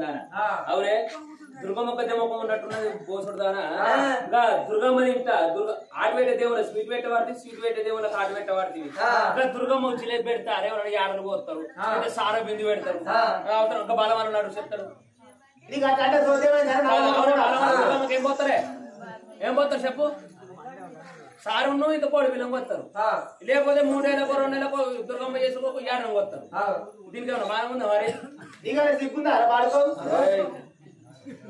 దాన అవునే దుర్గమ్మ పెద్ద ముఖం ఉన్నట్టున్నది పోసుడు దానా ఇంకా దుర్గమ్మని ఇంట ఆట పెట్టే దేవుళ్ళ స్వీట్ పెట్టే వాడుతుంది స్వీట్ పెట్టే దేవుళ్ళకి ఆట పెట్టే వాడుతుంది ఇంకా దుర్గమ్మ జిలేబీ పెడతారు ఎవరైనా యాడలు పోతారు సారా బిందు పెడతారు అవుతారు ఇంకా బలమని ఉన్నాడు చెప్తారు ఏం పోతారే ఏం పోతారు చెప్పు సారు ఇంత కోడి బిల్లం కొత్తారు లేకపోతే 3 నెలలకు 2 నెలలకు దుర్గమ్మ చేసుకో యానం కొత్తారు దీనికి ఏమన్నా బాగా ఉందా మరి సిగ్గుందా వాడుకో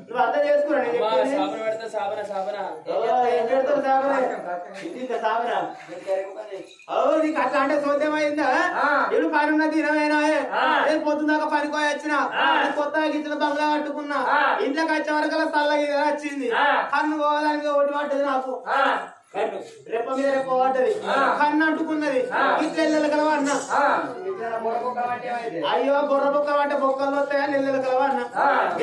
నువ్వు అర్థం చేసుకున్నాడు సాబన పెడతా సాబన సాబన నీకు అట్లా అంటే సోద్యమైందా ఎడు పని ఉన్నది 20 పొద్దుదాకా పనికోయి వచ్చిన కొత్తగా ఇచ్చిన బంగ్లా కట్టుకున్నా ఇంట్లోకి వచ్చే వరకు చల్లగా వచ్చింది కన్ను పోవడానికి ఒకటి పట్టదు నాకు రెప్ప మీద రెప్ప పడ్డది కన్ను అంటుకున్నది ఇట్లా ఎల్లెలు కలవా అన్న అయ్యో బొర్ర బొక్క పట్టే బొక్కలు వస్తాయా ఎల్లెలు కలవా అన్న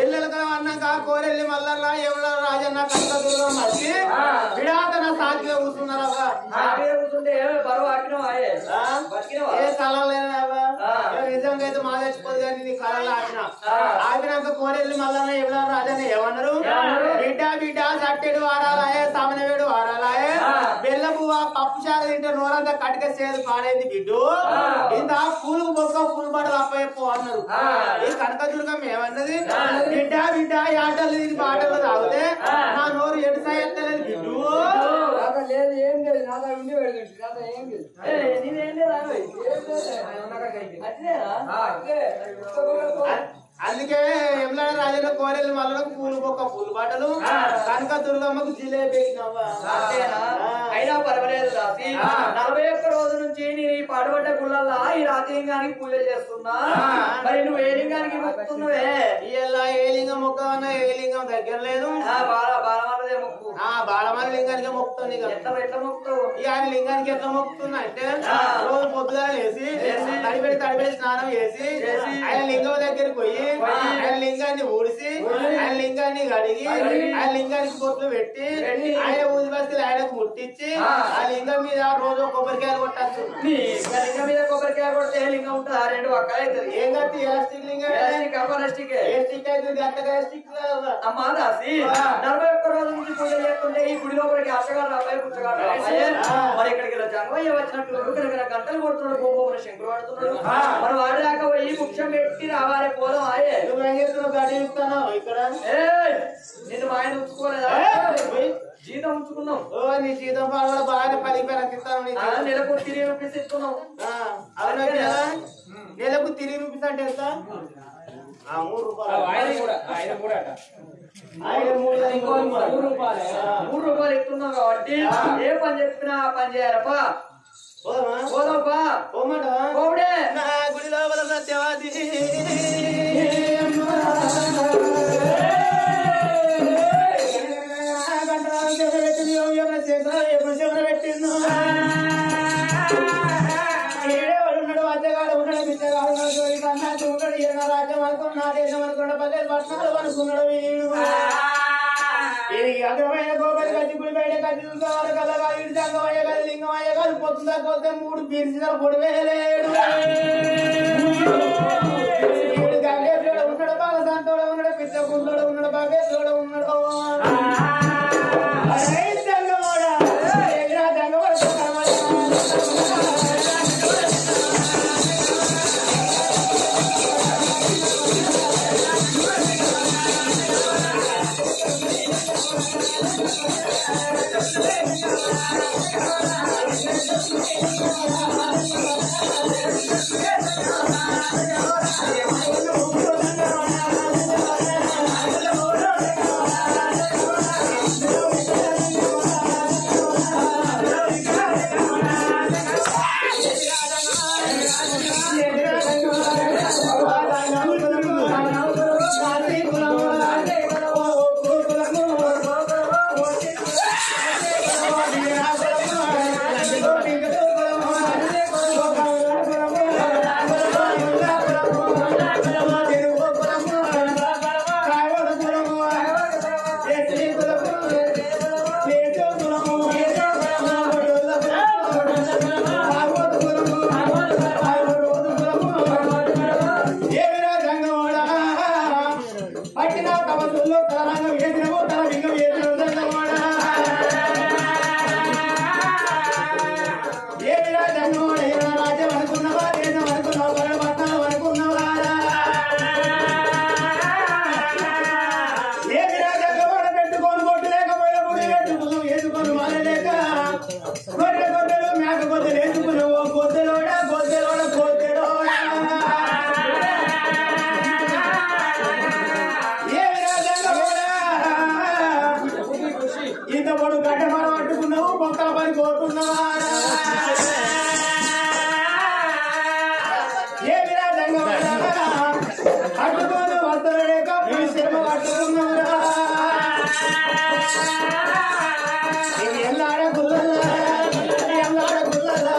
ఎల్లెలు కలవా అన్నాక కోరెల్లి మల్లల్లా ఎవడ రాజన్న కనుక దూరం వచ్చి విడాత నా సాక్షిగా కూర్చున్నారా ఏ కళలేనావా నిజంగా అయితే మా చచ్చిపోదు కానీ నీ కళలో ఆపిన ఆపినాక కోరెల్లి మల్లన్న ఎవడ రాజన్న ఏమన్నారు బిడ్డ బిడ్డ సట్టెడు వారాలాయే సామనవేడు వారాలాయే బెల్ల పువ్వ పప్పు చారు తింటే నోరంతా కటిక చేదు పాడైంది బిడ్డు ఇంత పూలు బొక్క పూలు బట్టలు అప్పయ్యపో అన్నారు ఈ కనకదుర్గం ఏమన్నది బిడ్డ బిడ్డ ఆటలు తిని పాటలు తాగితే నా నోరు ఎడుసాయి ఎత్తలేదు బిడ్డు లేదు ఏం లేదు నాదా ఉండి ఏం లేదు అందుకే ఎమ్లాడ రాజన్న కోరెల్లి మల్లలకు పూలు బొక్క పూలు బాటలు కనక దుర్గమ్మకు జిలేబీ అయినా పర్వాలేదు రాత్రి 41 రోజు నుంచి నేను ఈ పాడుబడ్డ గుళ్ళల్లా ఈ రాత్రిలింగానికి పూజలు చేస్తున్నా మరి నువ్వు ఏ లింగానికి మొక్కుతున్నావే ఇలా ఏ లింగం మొక్క ఏ లింగం దగ్గర లేదు బాలమాలదే మొక్కు బాలమాల లింగానికి మొక్కుతుంది ఎట్లా మొక్కుతావు ఇక ఆయన లింగానికి ఎట్లా మొక్కుతున్నా అంటే రోజు పొద్దుగా లేసి తడిపెట్టి స్నానం చేసి ఆయన లింగం దగ్గరికి పోయి ఆయన లింగాన్ని ఊడిసి ఆయన లింగాన్ని కడిగి ఆయన లింగానికి బొట్లు పెట్టి ఆయన ఊది బస్తీలు ఆయనకు ముట్టించి ఆ లింగం మీద రోజు కొబ్బరికాయలు కొట్టచ్చు లింగం మీద కొబ్బరికాయ కొడితే లింగం ఉంటుంది 2 పక్కలు అవుతుంది ఏం కట్టి ఎలాస్టిక్ లింగం ఎలాస్టిక్ అవుతుంది అట్టగా స్టిక్ అమ్మా దాసి 41 రోజుల నుంచి పూజలు చేస్తుంటే ఈ గుడి లోపలికి అత్తగారు అబ్బాయి పుచ్చగారు మరి ఇక్కడికి జంగయ్య వచ్చినట్టు కనుక గంటలు కొడుతున్నాడు గోపూర శంకులు పడుతున్నాడు మరి వాడి దాకా పోయి ముఖ్యం పెట్టి రావాలి పోదాం ఆయే నువ్వేం చేస్తున్నావు గడి ఇస్తాను ఇక్కడ నిన్ను మా ఆయన ఉంచుకోలేదా జీతం ఉంచుకున్నాం నీ జీతం కూడా బాగా 10 ఇస్తాను నెలకు 3 రూపీస్ ఇస్తున్నాం అవునా నెలకు 3 రూపీస్ అంటే ఎంత 3 రూపాయలు ఇస్తున్నాం కాబట్టి ఏ పని చెప్పినా ఆ పని చేయాలప్పా పోదాంపా పోవుడే నా గుడి లోపల సత్యవాది పెట్టిండు ఉన్నాడు అచ్చగాడు ఉన్నాడు బిచ్చగాడు ఉన్నాడు రాజ్యం అనుకున్నాడు దేశం అనుకున్నాడు పల్లెలు పట్టణాలు అనుకున్నాడు వీడు అగ్రమైన గోపతి కట్టి గుడి బయట కట్టి చూసుకోవాలి కలగా ఇటు సంగమయ్య కాదు లింగమయ్య కాదు పొద్దుదా పోతే 3 బీర్సిన పొడి వేయలేడు ఉన్నాడు బాగా సంతోడు ఉన్నాడు పిచ్చ గుండోడు ఉన్నాడు బాగా తోడు ఉన్నాడు నువ్వు గడ్డమార పట్టుకున్నావు మొక్కల పని కోరుకున్నావా ఏ విరాజంగా పట్టుకోను వస్తలేక శ్రమ పట్టుకున్నావురా ఎల్లాడ గుల్లల్లా ఎల్లాడ గుల్లల్లా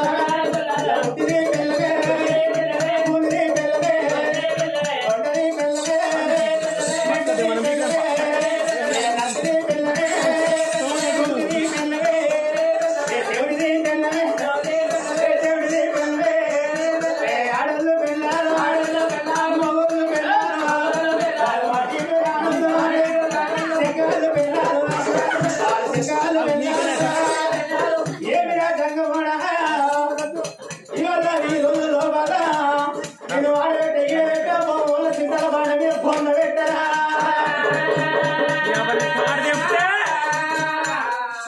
పుట్టిని మెల్లగే పుట్టిని మెల్లగే కొండని మెల్లగే మంటని మెల్లగే నచ్చని మెల్లగే పుట్టిని మెల్లగే దేవుడిని మెల్లగే దేవుడిని మెల్లగే ఆడలు మెల్లారు మగలు మెల్లారు వాటి మెల్లారు సెగలు మెల్లారు సెగలు మెల్లారు ఏమిరా జంగమడ ఇవాళ ఈ రోజు లోపల నేను ఆడబెట్ట ఏడబెట్ట ఊళ్ళ సింతల బాణ మీద బొంద పెట్టరా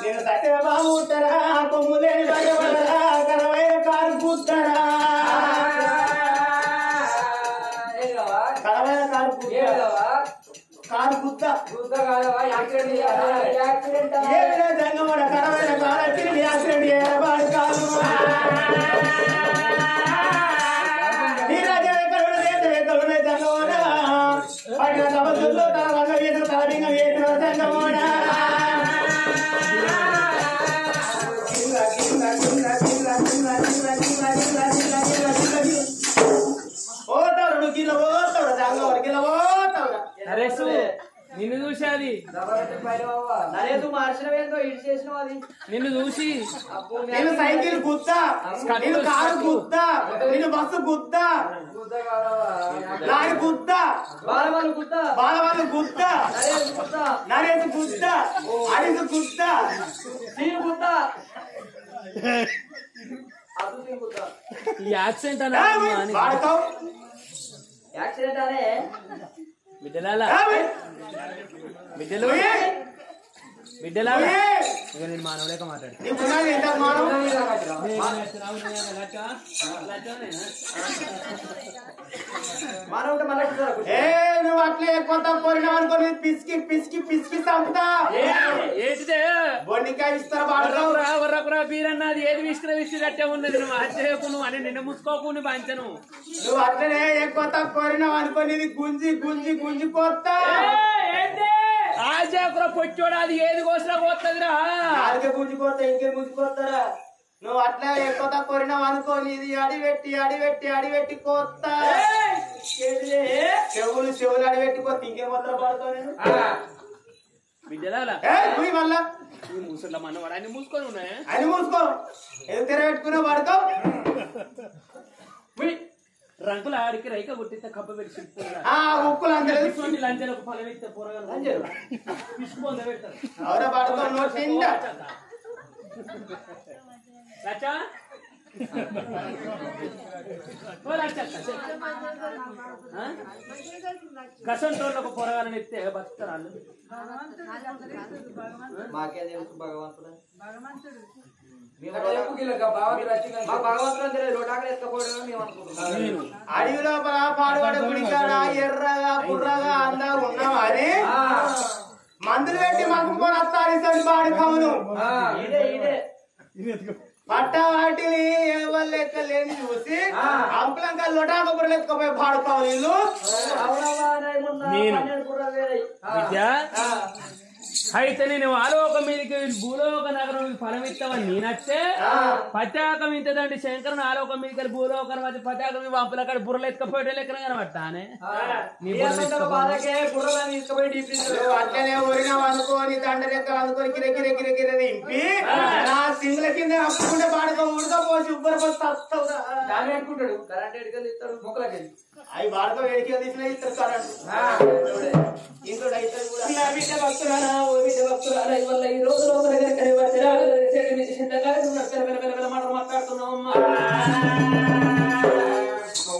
నేను సత్య బాబు ఉంటారా కొమ్ము లేని భయపడరా కరవైన కారు కూర్తారా కరవైన కారు కూర్తారా కారు కూర్తా ఏమిరా జంగమడ కరవైన కారు వచ్చి యాక్సిడెంట్ చేయవాడు కాదు పడిన సమస్యల్లో తన రంగ వేసిన తలబింగ వేసిన జంగమోడ ఓతాడు కిలో ఓతాడు జంగమోడ కిలో ఓతాడు నరేష్ నిన్ను చూసేది నరేసు మార్చినవేందో ఇటు చేసినావు అది నిన్ను చూసి నేను సైకిల్ గుద్దా నేను కారు గుద్దా నేను బస్సు గుద్దా లారీ గుద్దా బాలవాళ్ళు గుత్తా బాలవాళ్ళు గుద్దా నరేసు గుత్తా నరేష్ గుద్దా హరీష్ గుద్దా సీను గుత్తా అదు సీను గుత్తా ఈ యాక్సిడెంట్ వాడతావు యాక్సిడెంట్ అనే బిడ్డలాలా బిడ్డలు బిడ్డలా ఇక నేను మానవులేక మాట్లాడు ఎంత మానవు మానవుంటే మళ్ళీ ఏ నువ్వు అట్లే కొత్త కోరినావు అనుకో పిసికి పిసికి పిసికి చంపుతా ఏంటిదే బొండికాయ ఇస్తారా వాడతావు వర్రకురా బీరన్నది ఏది విసిరట్టే ఉన్నది నువ్వు అచ్చేయకు నువ్వు అని నిన్న ముసుకోకు నీ పంచను నువ్వు అట్లనే ఎక్కువ కోరినావు అనుకో నీది గుంజి గుంజి గుంజి కొత్త ఆజాకుర పొచ్చోడు అది ఏది కోసినా పోతుందిరా నాలుగే గుంజుకోతా ఇంకే గుంజుకోతారా నువ్వు అట్లా ఎక్కువ కోరినావు అనుకో నీది అడిపెట్టి కొత్త చెవులు అడిపెట్టి కొత్త ఇంకే మొత్తం పడతావు నేను బిడ్డలాలా నువ్వు మళ్ళా ముసళ్ళ మనవాడు అన్ని మూసుకొని ఉన్నాయా అని మూసుకో ఎందుకు తెరబెట్టుకున్నా పడతావు రంకుల ఆడికి రైక కొట్టిస్తే కప్ప పెట్టి ఉక్కులు అందరూ లంచాలకు ఫలం ఇస్తే పొరగలు పిసుకొని పెడతారు ఎవరో పడతావు నోట్ నిండా రాచా కసంటోళ్ళకు పొరగాలని ఎత్తే బతుకుతారు వాళ్ళు మాకే తెలుసు భగవంతుడు అడవి లోపల పాడుబడ గుడికాడ ఎర్రగా బుర్రగా అందా ఉన్నామని మందులు పెట్టి మక్కుకొని వస్తారు పాడు కవును పట్ట వాటిని ఎవరు లెక్క లేని చూసి అంకులంకా లొటాక బుర్రలు ఎత్తుకోపోయి పాడుకోవు వీళ్ళు విద్యా అయితే నేను ఆలోక మీదకి భూలోక నగరం ఫలం ఇస్తామని నేనట్టే పతాకం ఇంతదండి శంకరుని ఆలోకం మీదకి భూలోకం వచ్చి పతాకం వంపుల కాడ బుర్రలు ఎత్తుకపోయే లెక్కన కనబట్టానే అట్లనే ఊరినావు అనుకోని దండ లెక్కలు అనుకోని కిరకిర నింపి నా సింగుల కింద అప్పుకుంటే పాడుకో ఉడకపోసి ఉబ్బరపోసి వస్తావురా దాన్ని అనుకుంటాడు కరెంట్ ఎడుకలు ఇస్తాడు మొక్కలకి అవి వాడుకో వేడికి తీసిన ఇస్తారు కరెంట్ ఇంట్లో అవుతుంది కూడా బిడ్డ భక్తురారా ఓ బిడ్డ భక్తురారా ఇవల్ల ఈ రోజు మాట్లాడుతున్నామమ్మా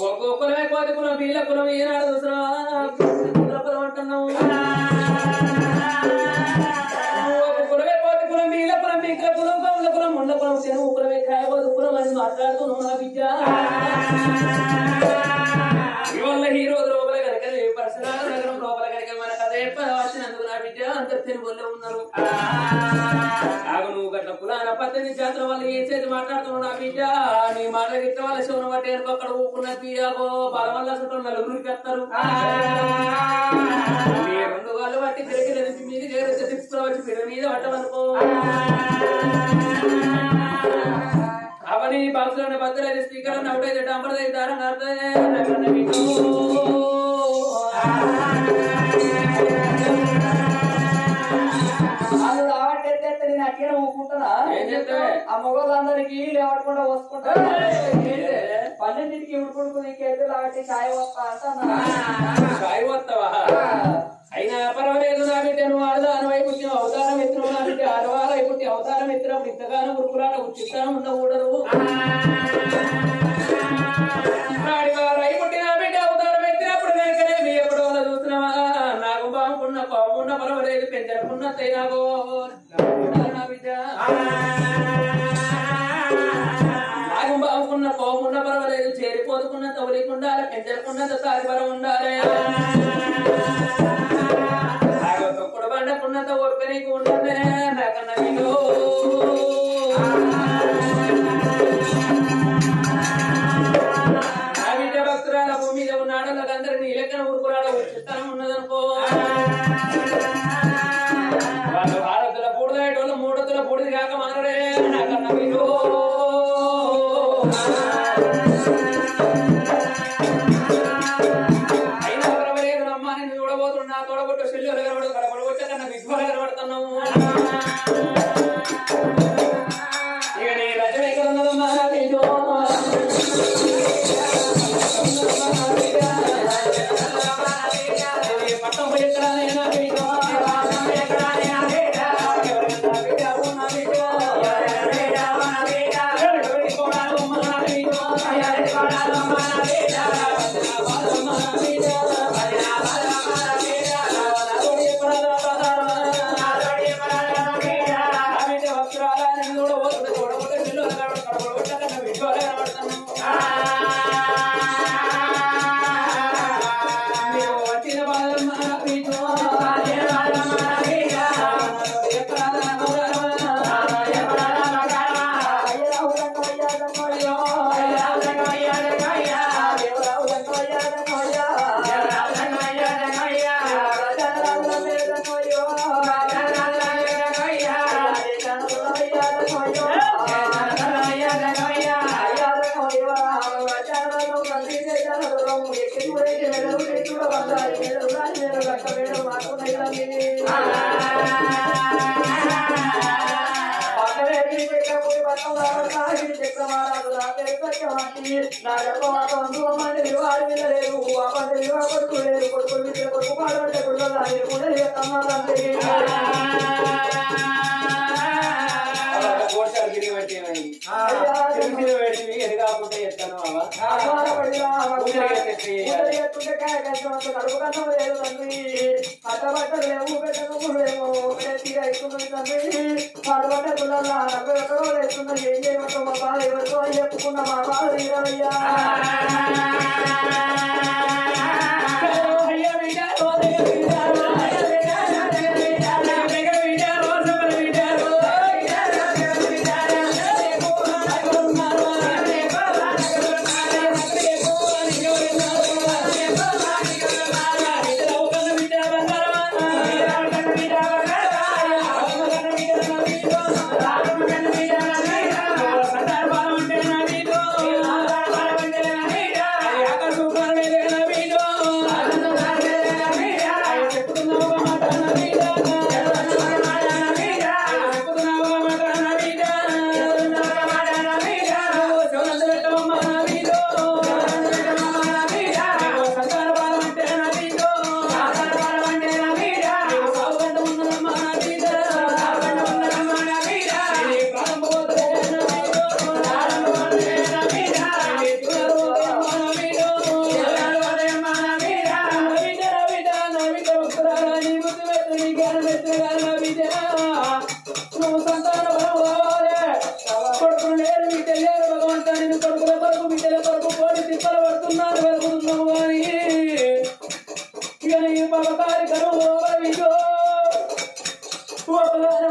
ఒక్కొక్కరే కోటి కులం వీళ్ళ కులం ఈనాడు కులం అంటున్నాము కులమే కోటి కులం వీళ్ళ కులం మీకుల కులం కౌల కులం ముండ కులం శనువు కులమే కాయబోదు కులం అని మాట్లాడుతున్నావు నా విద్య ఇవల్ల ఈ రోజు లోపల కనుక పరశురాల నగరం లోపల కనుక మన కథ వచ్చినందుకు నా విద్య అంత తెలుగులో ఉన్నారు 18 జాతుల వల్ల ఏ చేతి మాట్లాడుతున్నావు నా బిడ్డ నీ మాటలు ఇట్ల వాళ్ళ శివను బట్టి ఎనుకో అక్కడ ఊకున్న తీయాగో బల వల్ల చుట్టూ నలుగురికి వస్తారు నీ 2 వాళ్ళు బట్టి తిరిగి మీద తిప్పుకోవచ్చు పిల్ల మీద పట్టమనుకో అవని బాక్సులోని భద్రైతే స్పీకర్ అవుటైతే డంబర్ దారం నేను అట్లా ఊకుంటానా ఏం చెప్తే ఆ మొగలందరికి లేవకుండా వసుకుంటా 12కి ఉడుకుడుకు నీకైతే లాంటి చాయ్ వస్తా అంటా చాయ్ వస్తావా అయినా పర్వాలేదు నా బిడ్డ నువ్వు ఆడదానం అయిపుట్టిన అవతారం ఎత్తిన నా బిడ్డ ఆడవాళ్ళు అయిపుట్టి అవతారం ఎత్తినప్పుడు ఇంతగానో ఉరుకులాట ఉచితం ఉండకూడదు ఆడివారు అయిపుట్టి నా బిడ్డ అవతారం ఎత్తినప్పుడు వెనకనే మీ ఎప్పుడో చూస్తున్నావా నాకు బాగున్న బాగున్న పర్వాలేదు పెంచకున్న తైనాగో నా బిడ్డ నాకు బాగున్న పోకుండా పర్వాలేదు చేరిపోతుకున్న తొలికుండా పెంచకుండా సారిపరం ఉండాలి తొక్కుడు బండకున్నంత ఓపిక నీకు ఉండే నాకన్నా నీకు నా బిడ్డ భక్తురాల భూమి మీద ఉన్నాడు నాకందరూ నీ లెక్కన ఊరుకురాడ చిత్తం ఉన్నదనుకో వాళ్ళు భారతుల పూడదోళ్ళు 3 పూడిది కాక మానరే నాకన్నా నీకు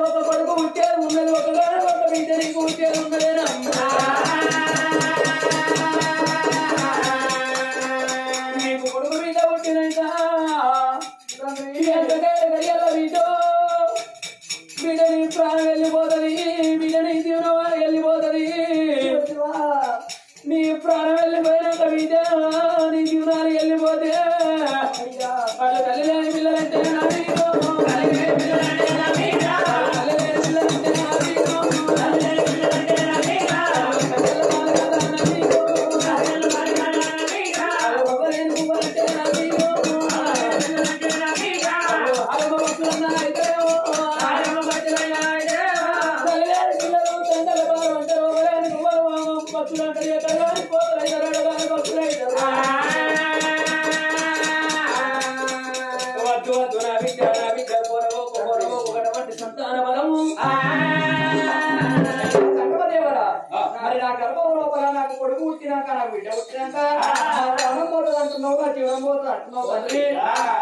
ఒక కొడుకు ఉంటే ఉన్నది ఒక బిడ్డని కొడుకు పుట్టినాక నాకు బిడ్డ పుట్టినాక ప్రాణం పోతుంది అంటున్నావు నా జీవనం పోతుంది అంటున్నావు తండ్రి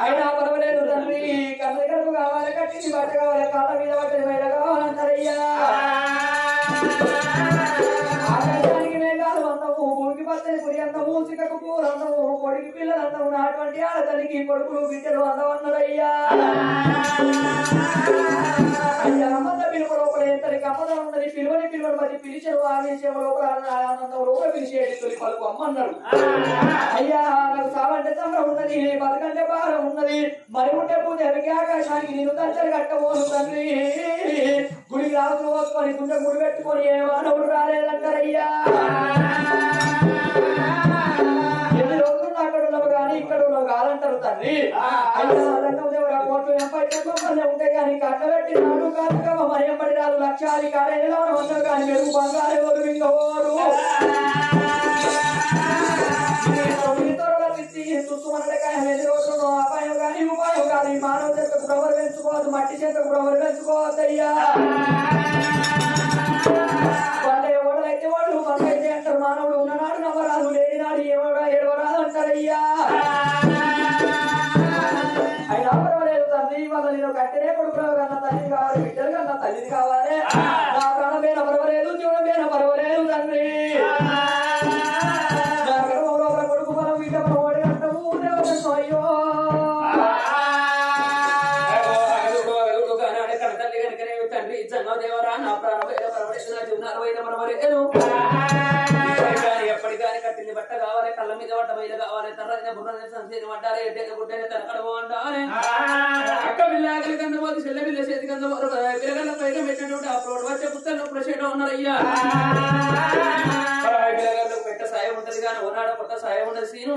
అయినా పర్వాలేదు తండ్రి కన్న కడుపు కావాలి కట్టింది బట్ట కావాలి కాళ్ళ మీద పట్టింది బయట కావాలంటారయ్యా ఆకాశానికి మేఘాలు అందము భూమికి పచ్చని పురి అందము చిక్కకు పూలు అందము కొడుకు పిల్లలు అందము నాటువంటి ఆడతనికి కొడుకులు బిడ్డలు అందమన్నారయ్యా అయ్యా అమ్మంత పిలుపు లోపల ఎంతటి అమ్మదం ఉన్నది పిలువని మధ్య పిలిచరు ఆవేశం లోపల ఆనందం లోపల పిలిచేది తొలి పలుకు అమ్మన్నారు అయ్యా నాకు సావంటే సంబరం ఉన్నది బతుకంటే భారం ఉన్నది మరి ఉంటే పూజ ఆకాశానికి నేను దంచలు కట్టబోను తండ్రి గుడికి రాసులు పోసుకొని గుండె గుడి పెట్టుకొని ఏ మానవుడు రాలేదంటారయ్యా ఎన్ని రోజులు అక్కడ ఉన్నావు కానీ ఇక్కడ ఉన్నావు కాదంటారు తండ్రి అయ్యా కోట్లు ఎంపై ఉంటాయి కానీ కట్టబెట్టి నాడు కాదు మరి ఎంపటి రాదు లక్షాది కాలేజీలో ఉన్నావు కానీ మెరుగు బంగారు ఎవరు ఇంకోరు అపాయం కానీ ఉపాయం కాదు ఈ మానవ చెత్తకు ప్రవర్ పెంచుకోవద్దు మట్టి చెత్తకు ప్రవర్ పెంచుకోవద్దయ్యా వాళ్ళ ఎవడైతే వాళ్ళు మనకైతే అంటారు మానవుడు ఉన్ననాడు నవ్వరాదు లేని నాడు ఏడవరాదు అంటారయ్యా అయినా పర్వాలేదు తండ్రి వాళ్ళ నేను కట్టినే కొడుకురావు కన్నా తల్లి కావాలి బిడ్డలు కన్నా తల్లిని కావాలి నా ప్రాణమైన పర్వాలేదు జీవనమైన పర్వాలేదు తండ్రి కొడుకు మనం బిడ్డ మనం అంటాము అయ్యో తండ్రి జన్మదేవరా నా ప్రాణమైన పర్వాలేదు నా జీవనాలమైన పర్వాలేదు ఎప్పటికాని కట్టింది బట్ట కావాలి కళ్ళ మీద పట్ట బయలు కావాలి తర్రైన బుర్రని సంసేని పట్టాలి ఎడ్డైన గుడ్డైన తనకడవు అంటాలి అక్క పిల్లగలి కంద పోతే చెల్ల పిల్ల చేతి కంద పిల్లగల పైన పెట్టినటువంటి ఆ ప్రోడ్ వచ్చే పుస్తకం ప్రశ్న ఉన్నారయ్యా పిల్లగలకు పెట్ట సాయం ఉంటది కానీ ఓనాడ కొత్త సాయం ఉండదు సీను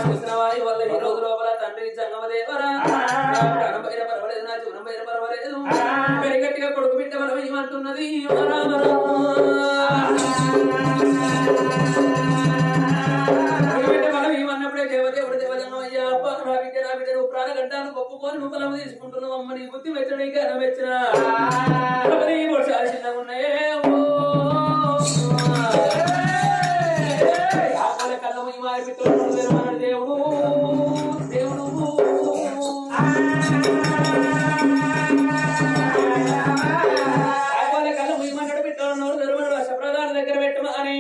చూసిన వారి వల్ల ఈ రోజు లోపల తండ్రి జంగమదేవరా ప్రాణం పైన పర్వాలేదు నా జీవనం పైన పర్వాలేదు గట్టిగా కొడుకు బిడ్డ బలం ఏమంటున్నది మనం ఏమన్నప్పుడే దేవదేవుడు దేవజనం అయ్యా నా బిడ్డ నువ్వు ప్రాణగంటాను గొప్పకొని నువ్వు బలం తీసుకుంటున్నావు అమ్మ నీ బుద్ధి మెచ్చడం ఇంకా మెచ్చిన వర్షాలు చిన్నగా ఉన్నాయే కళ్ళ ముయ్యి మారి పిట్టుకున్నాడు దేవుడు దేవుడు కళ్ళ ముయ్యి మాట్లాడి పెట్టుకున్నాడు ధర్మడు వర్షప్రదాల దగ్గర పెట్టమా అని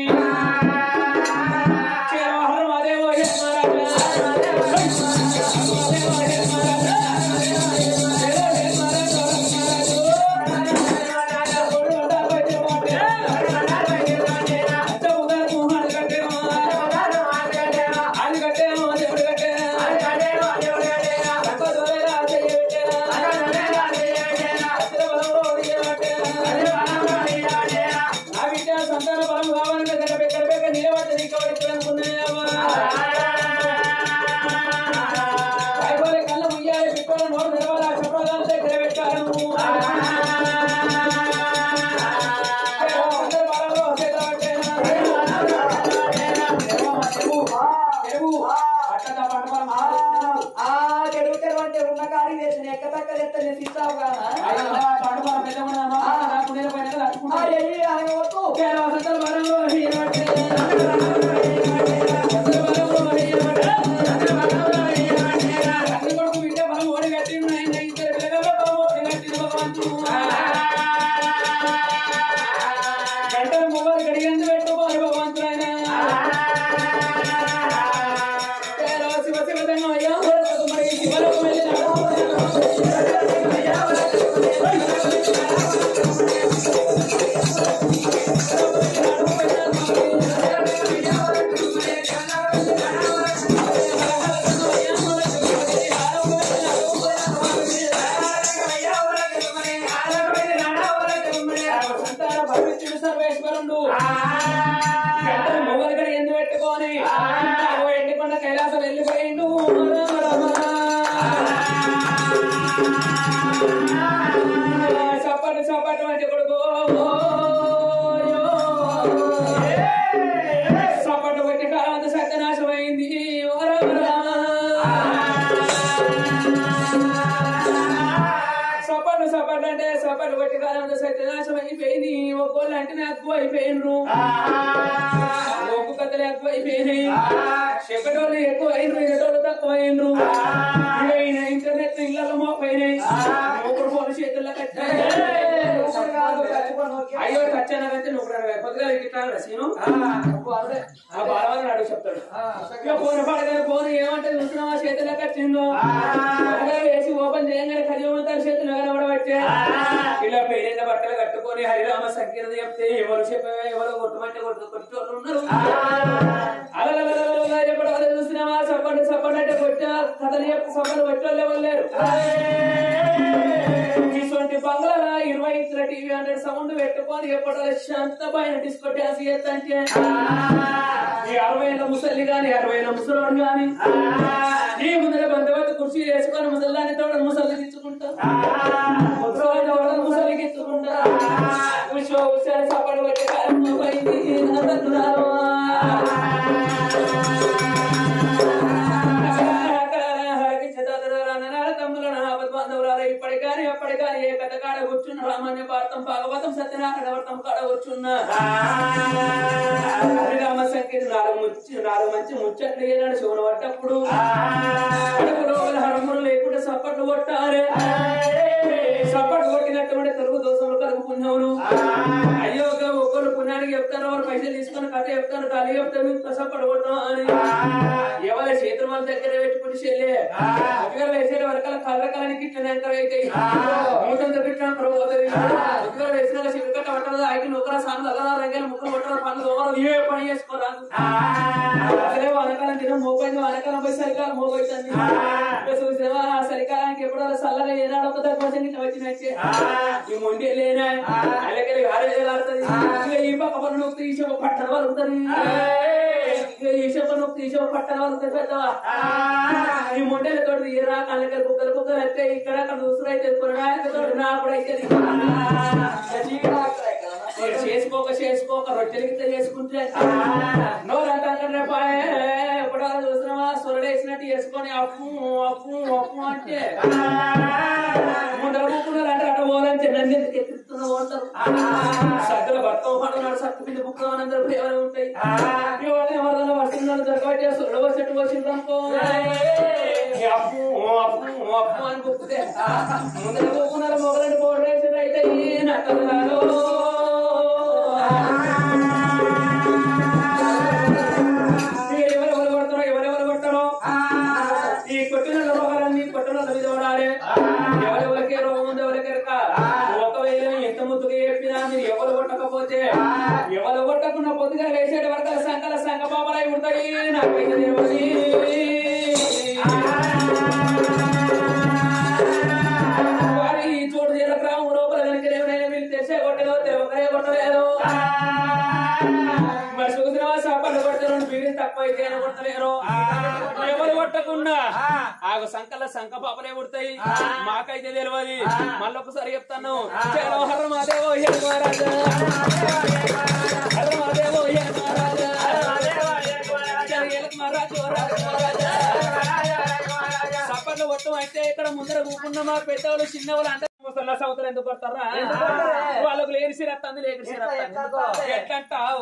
సపట్లు కొట్టి కాలం సత్యనాశం దేశం అయిపోయింది ఒక్కోళ్ళు అంటే ఎక్కువ అయిపోయినరు ఒక్కు కథలు ఎక్కువ అయిపోయినాయి చెప్పేటోళ్ళు ఎక్కువ అయినరు వినేటోళ్ళు తక్కువ అయినరు ఇంటర్నెట్ ఇళ్లలో మోపోయినాయి ఒకరు ఫోన్ చేతుల్లో కట్టాయి అయ్యో ఖర్చు నువ్వు కొద్దిగా ఇట్లా సీను బాలవాళ్ళని అడుగు చెప్తాడు ఇక ఫోన్ పడగానే ఫోన్ ఏమంటే చూస్తున్నావా చేతుల్లో కట్టిందో వేసి ఓపెన్ చేయగానే ఖజీవంతారు చేతులు కనబడబట్టే ఇలా పెళ్ళిన బట్టలు కట్టుకొని హరిరామ సంకీర్ణ చెప్తే ఎవరు చెప్పే ఎవరో కొట్టుమంటే కొట్టేటోళ్ళు ఉన్నారు అలా చెప్పడం చూస్తున్నావా సపోర్ట్ సపోర్ట్ అంటే కొట్టా కథలు చెప్పి సపోర్ట్ కొట్టేవాళ్ళు ఎవరు లేరు ఇటువంటి బంగ్లా 20 టీవీ 100 సౌండ్ పెట్టుకొని ఎప్పటి శాంత పైన డిస్కో డాన్స్ చేస్తంటే ఈ 60 ఏళ్ళ ముసలి గాని 60 ఏళ్ళ ముసలోడు గాని నీ ముందర బంధువులు కుర్చీ వేసుకొని ముసల్లాని తోడ ముసలి ఇచ్చుకుంటా ముసలికి ఇచ్చుకుంటా సపడు పెట్టే కాలం పోయింది ఇప్పటి కానీ అప్పటి కానీ ఏ కథ కాడ కూర్చున్న రామాన్య భారతం భాగవతం సత్యనారాయణ వర్తం కాడ కూర్చున్న హరిరామ సంఖ్య నాలుగు మంచి ముచ్చట్లు ఏనాడు శివును పట్టప్పుడు హరములు లేకుండా సప్పట్లు కొట్టారే సప్పట్లు కొట్టినటువంటి తెలుగు దోషములు కలుగు పుణ్యములు అయ్యో ఒకరు పుణ్యానికి చెప్తారు వారు పైసలు తీసుకొని కథ చెప్తారు కథ చెప్తారు సప్పట్లు కొట్టాం అని ఎవరి చేతుల వాళ్ళ దగ్గర పెట్టుకుని చెల్లె ఒకవేళ వేసే వరకల కలరకాలానికి ఇట్లా ఎంటర్ అవుతాయి మూతంతో పెట్టిన పోతుంది ఒకవేళ వేసిన చిరుకట్ట పట్టదు ఆకి నొక్కర సాంగ్ అలా రంగాలు ముక్కలు పట్టడం పనులు ఎవరు ఏ పని చేసుకోరాదు అసలే వానకాలం తిన మోపోయింది వానకాలం పోయి చలికాలం మోపోతుంది చూసినవా చలికాలానికి ఎప్పుడో చల్లగా ఏనాడు ఒక దగ్గర వచ్చినట్టే ఈ మొండి లేనా అలాగే ఆరేళ్ళు ఆడుతుంది ఈ పక్క పనులు నొక్కి ఈ చెప్ప పట్టణ వలుగుతుంది ఈ చెప్ప నొక్కి ఈ చెప్ప పట్టణ వలుగుతుంది పెద్దవా ఈ మొండెలతో ఎర్రా కళ్ళకి కుక్కలు కుక్కలు అయితే ఇక్కడ అక్కడ చూసులు అయితే తోడు నా అప్పుడైతే చేసుకోక రొట్టెలకి చేసుకుంటే నోరంతా ఎప్పుడో చూసినావా సొరడేసినట్టు చేసుకొని అప్పు అప్పు అప్పు అంటే ముందర కూకున్నారు అంటే అట పోలంటే నన్ను ఎందుకు ఎత్తుతున్నా పోతారు సగ్గుల బతుకమ్మ పండుగ సత్తు పిండి బుక్కం అందరూ ఎవరు ఉంటాయి ఎవరైనా వస్తున్నారు దొరకబట్టే సొరడ వచ్చేట్టు వచ్చింది అనుకో అప్పు అప్పు అప్పు అని గుర్తుతే ముందర కూకున్నారు మొగలని పోరేసారు అయితే నక్కలు ఎవరెవరు కొట్టారో ఈ కొట్టిన రోగాలన్నీ కొట్టిన మీద పడాలి ఎవరెవరికే రోగం ఉంది ఎవరికెరక ఒకవేళ ఎంత ముద్దుగా చెప్పినా మీరు ఎవరు కొట్టకపోతే ఎవరు కొట్టకుండా పొద్దుగా వేసేటి వరకు సంకల సంఘ పాపలై ఉంటాయి నాకైతే వారి చోటు తీర గ్రామం లోపల కనుక ఏమైనా వీళ్ళు తెచ్చే కొట్టదో ఒకరే కొట్టలేదు మరి చూసినా సాపాలు కొడతారు బీడీ తక్కువ అయితే కొట్టలేరు ఎవరు కొట్టకుండా ఆగు సంకల సంక పాపలే కొడతాయి మాకైతే తెలియదు మళ్ళొకసారి చెప్తాను హర మాదేవో హే మహారాజా హర మాదేవో హే మహారాజా సప్పట్లు కొట్టం అయితే ఇక్కడ ముందర కూకున్న మా పెద్దవాళ్ళు చిన్నవాళ్ళు అంటే ముసల్లా సౌతలు ఎందుకు కొడతారా వాళ్ళకు లేని సిరత్తంది లేని సిరత్తంది ఎట్లంటావు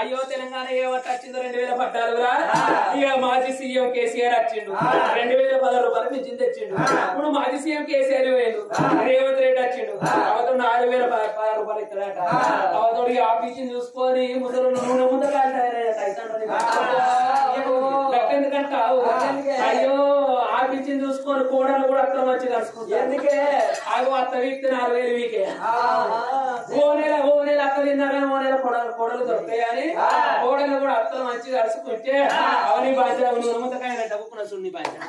అయ్యో తెలంగాణ ఏవట్ వచ్చిందో 2014 ఇక మాజీ సీఎం కేసీఆర్ వచ్చిండు 2010 రూపాయలు పింఛన్ తెచ్చిండు ఇప్పుడు మాజీ సీఎం కేసీఆర్ పోయిండు రేవంత్ రెడ్డి వచ్చిండు అవతోడు 4016 రూపాయలు ఇస్తాడట అవతోడు ఆ పింఛన్ చూసుకొని ముసలు నూనె ముందు ఎందుకంటావు అయ్యో ఆ పింఛన్ చూసుకొని కోడలు కూడా అక్కడ మంచి కలుసుకుంటారు ఎందుకే ఆగు అత్త వీక్తే 4000 వీకే ఓ నెల అత్త తిన్నా కానీ ఓ నెల కోడలు దొరుకుతాయి అని కోడలు కూడా అత్తలు మంచిగా కలుసుకుంటే అవని బాధ్యత నువ్వు నమ్మకాయ డబ్బుకున్న సున్ని బాధ్యత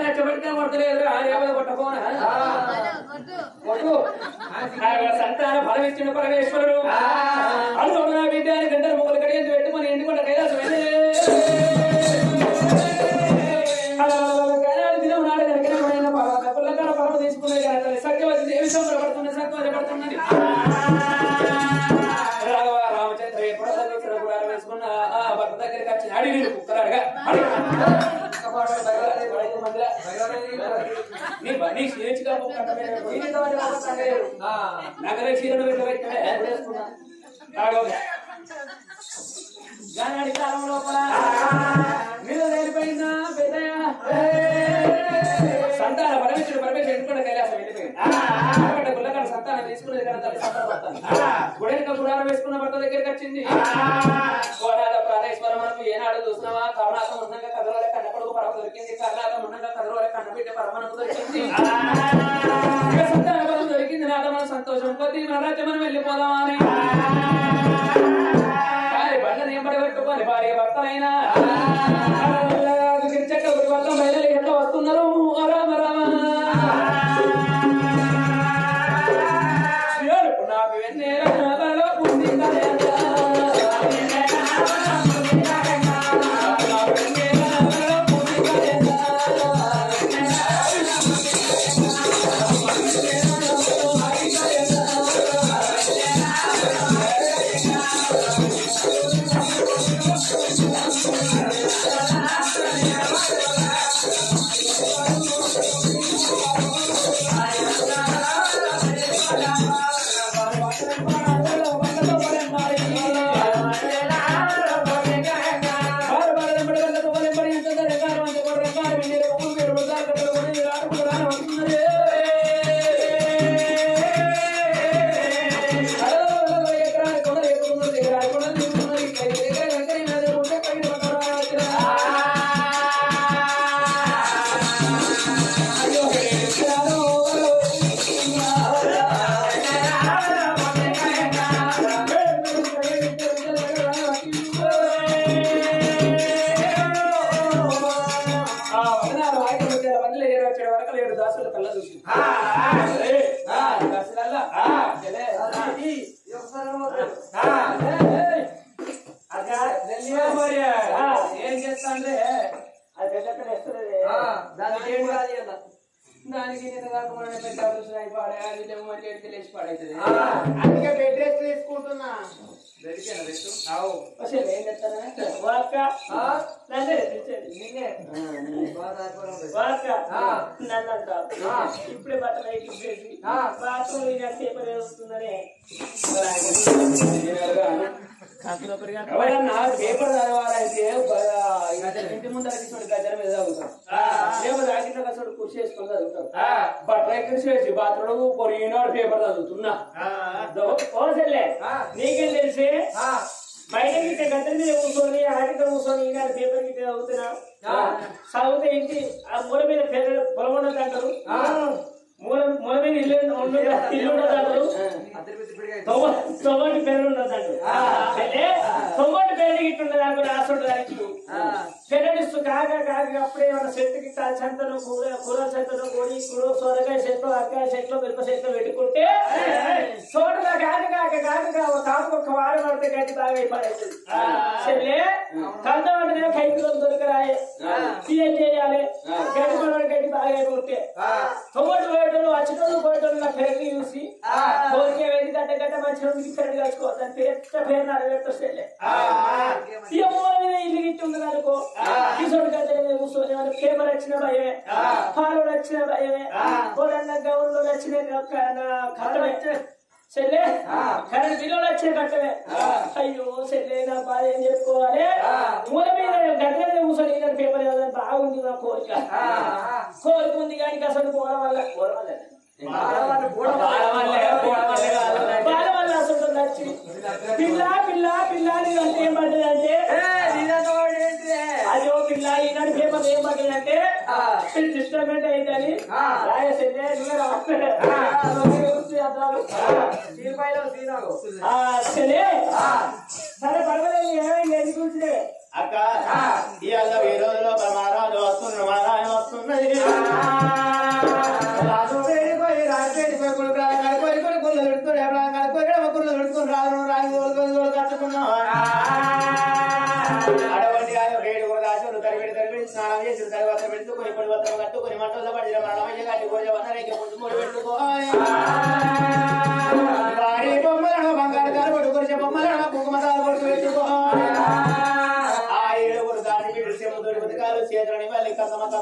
నచ్చబడితే కొట్టలేదు కొట్టపోనా సంతాన ఫలం ఇచ్చిన పరమేశ్వరుడు అడుగు బిడ్డ అని గంటలు మొక్కలు కడిగి పెట్టుకుని ఎండుకుంట కైలాసం వెళ్ళే దినం నాడు కనుక పుల్లకాడ పరమ తీసుకునే కదా సత్యవతి దేవి సంబరపడుతున్నది సత్వపడుతున్నది రామచంద్ర ఎప్పుడో కూడా వేసుకున్న ఆ భర్త దగ్గరికి వచ్చిన అడిగి కుక్కరాడుగా నీ క్షీణించుగా నగర చీరను పెట్టబెట్టే గానాడి కాలం లోపల మీద వెళ్ళిపోయిందా పెద్దయ్య సంతాన పరమేశ్వరుడు ఎన్నుకున్న కైలాసం వెళ్ళిపోయింది గుల్లకాడ సంతానం తీసుకునేది కదా తల్లి సంతానం గుడెనక గుడారం వేసుకున్న భర్త దగ్గరికి వచ్చింది కోనాద ప్రాణేశ్వరం మనకు ఏనాడు చూసినావా కరుణాకం ఉన్నంగా కథలోనే కన్న కొడుకు పరమ దొరికింది కరుణాకం ఉన్నంగా కథలోనే కన్న బిడ్డ పరమనకు దొరికింది సంతాన పరం దొరికింది నాద మన సంతోషం కొద్ది మన రాజ్యం మనం వెళ్ళిపోదామా అని బండ్లని ఎంబడి పెట్టుకొని భార్య భర్తలైనా గిరిచక్క గుడి వల్ల మహిళలు ఎట్లా వస్తున్నారు రామ రామ నాకు వెన్నెలలో పుంది ఏం చేస్తా అంటే అది దానికి నేను కాకుండా పెద్ద ఆపరేషన్ పాడే అది మళ్ళీ ఎడికి లేచి పాడైతుంది అందుకే బెడ్ రెస్ట్ తీసుకుంటున్నా దొరికేనా రెస్ట్ అసలు ఏం చెప్తానా ఇప్పుడే బట్టలు ఎక్కించేసి బాత్రూమ్ పేపర్ వేస్తుందని పేపర్ చదవాలంటే ఇంటి ముందు అడిగినోడు గద్దెల మీద చదువుతాం లేకపోతే అడిగిన కసోడు కృషి చేసుకొని చదువుతాం బట్టలు ఎక్కించేసి బాత్రూమ్ ఈనాడు పేపర్ చదువుతున్నా నీకేం తెలిసి బయటకి గద్దెల మీద కూర్చొని ఆటిక కూర్చొని ఈనాడు పేపర్ గిట్ట చదువుతున్నా చదివితే ఇంటి ఆ మూల మీద పొలం ఉండదు అంటారు మూల మీద ఇల్లు ఉండదు అంటారు తొమ్మిది పేర్లు ఉండదు అంటారు తొమ్మిది పేర్లు గిట్టు ఉండదు అనుకుని ఆశ దానికి పెరడిస్తూ కాగా అప్పుడే మన చెట్టుకి చెంతను కూర చెంతను కోడి కూర సొరకాయ చెట్లు అక్కాయ చెట్లు మిరప చెట్లు పెట్టుకుంటే చోటుగా కాక ఒక వారం పడితే గడ్డి బాగా అయిపోతుంది సరే కందం అంటే కైకి రోజు దొరకరాయి సీఎం చేయాలి గడ్డి పడ గడ్డి బాగా అయిపోతే తొమ్మిది వేటలు వచ్చేటోళ్ళు పోయేటోళ్ళు నా పేరు చూసి కోరిక వేది గడ్డ మంచిగా ఇక్కడ కలుసుకోవాలి దాని పేరు నడవేస్తే ఇల్లు గిట్టి ఉంది అనుకో కిషోర్ గద్దెల మీద కూర్చొని పేపర్ వచ్చిన భయమే పాలు వచ్చిన భయమే గౌన్లో వచ్చిన కట్టమే చెల్లె కరెంట్ బిల్లులు వచ్చిన కట్టమే అయ్యో చెల్లె నా బాధ ఏం చెప్పుకోవాలి మూల మీద గద్దెల మీద కూర్చొని పేపర్ బాగుంది నా కోరిక ఉంది కానీ అసలు పోవడం వల్ల పిల్ల అంటే ఏం పడ్డదంటే అయ్యో పిల్ల ఈనాడు పేపర్ ఏం పడ్డదంటే డిస్టర్బెంట్ అయిందని సరే పర్వాలేదు ఏమైంది ఎందుకు కూర్చునే అక్క ఇవాళ ఈ రోజులో మహారాజు వస్తున్నది రాజు వేడిపోయి కట్టుకున్నాం అటువంటి రేడు కూడా రాజు తరిపెడి స్నానం చేసి తర్వాత పెట్టుకొని పొడి వస్త్రం కట్టుకొని మంటలో పడిన మరణమయ్య కట్టి కొంచెం వనరైతే ముందు మూడు పెట్టుకోవాలి బొమ్మలను బంగారు కాలు పట్టుకొని బొమ్మలను కుంకుమ కాలు పట్టు పెట్టుకో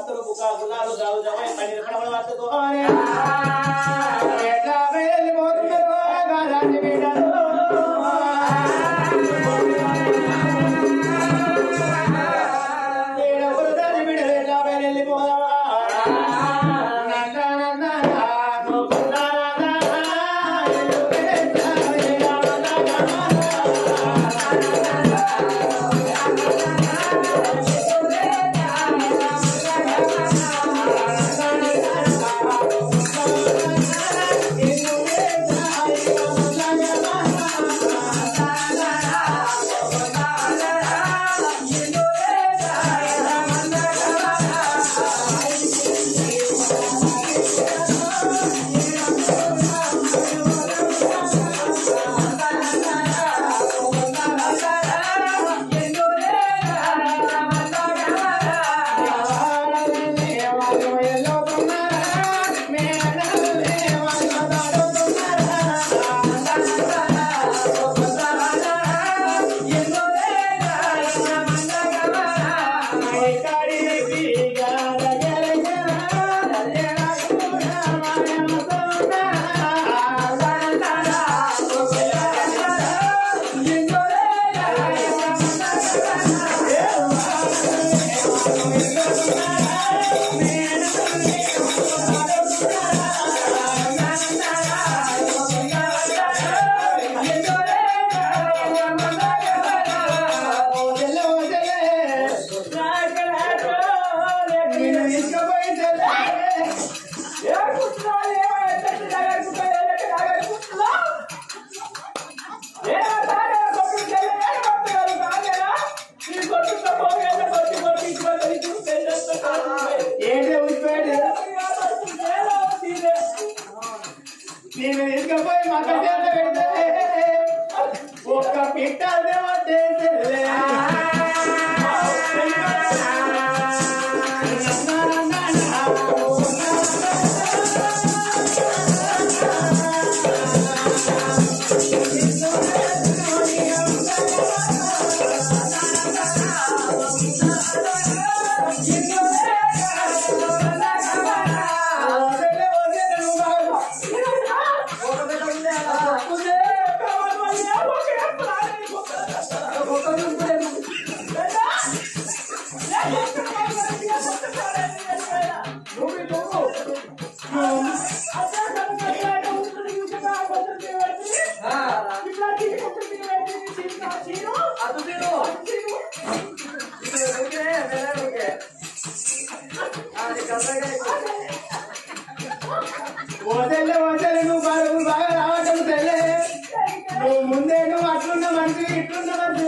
వస్తువులు గుగాలు గావు జవాయి పన్నీరు పడవలు పట్టుకోని ఎట్లా వెళ్ళిపోతున్నారు గాజాన్ని బిడ్డలు బిడ్డలు ఎట్లా వెళ్ళిపోదావా నేను తీసుకపోయి మా కళ్యాణ పెడితే ఒక్క పిట్ట వదలే నువ్వు బాగా రావటం తెలే నువ్వు ముందే నువ్వు అట్లున్న మనిషి ఇట్లున్న మనిషి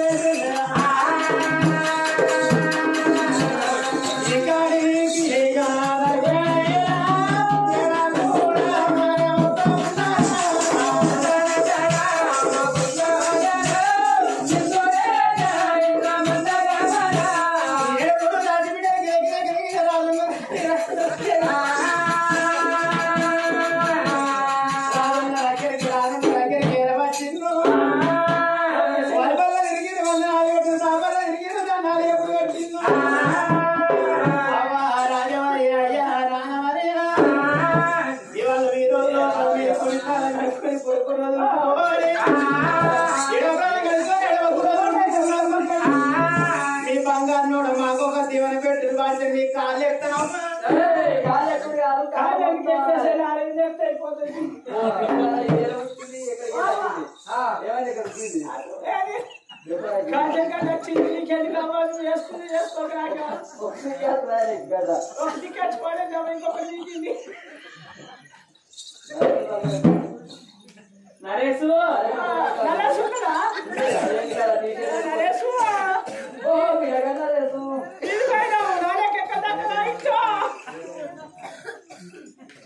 నరేసు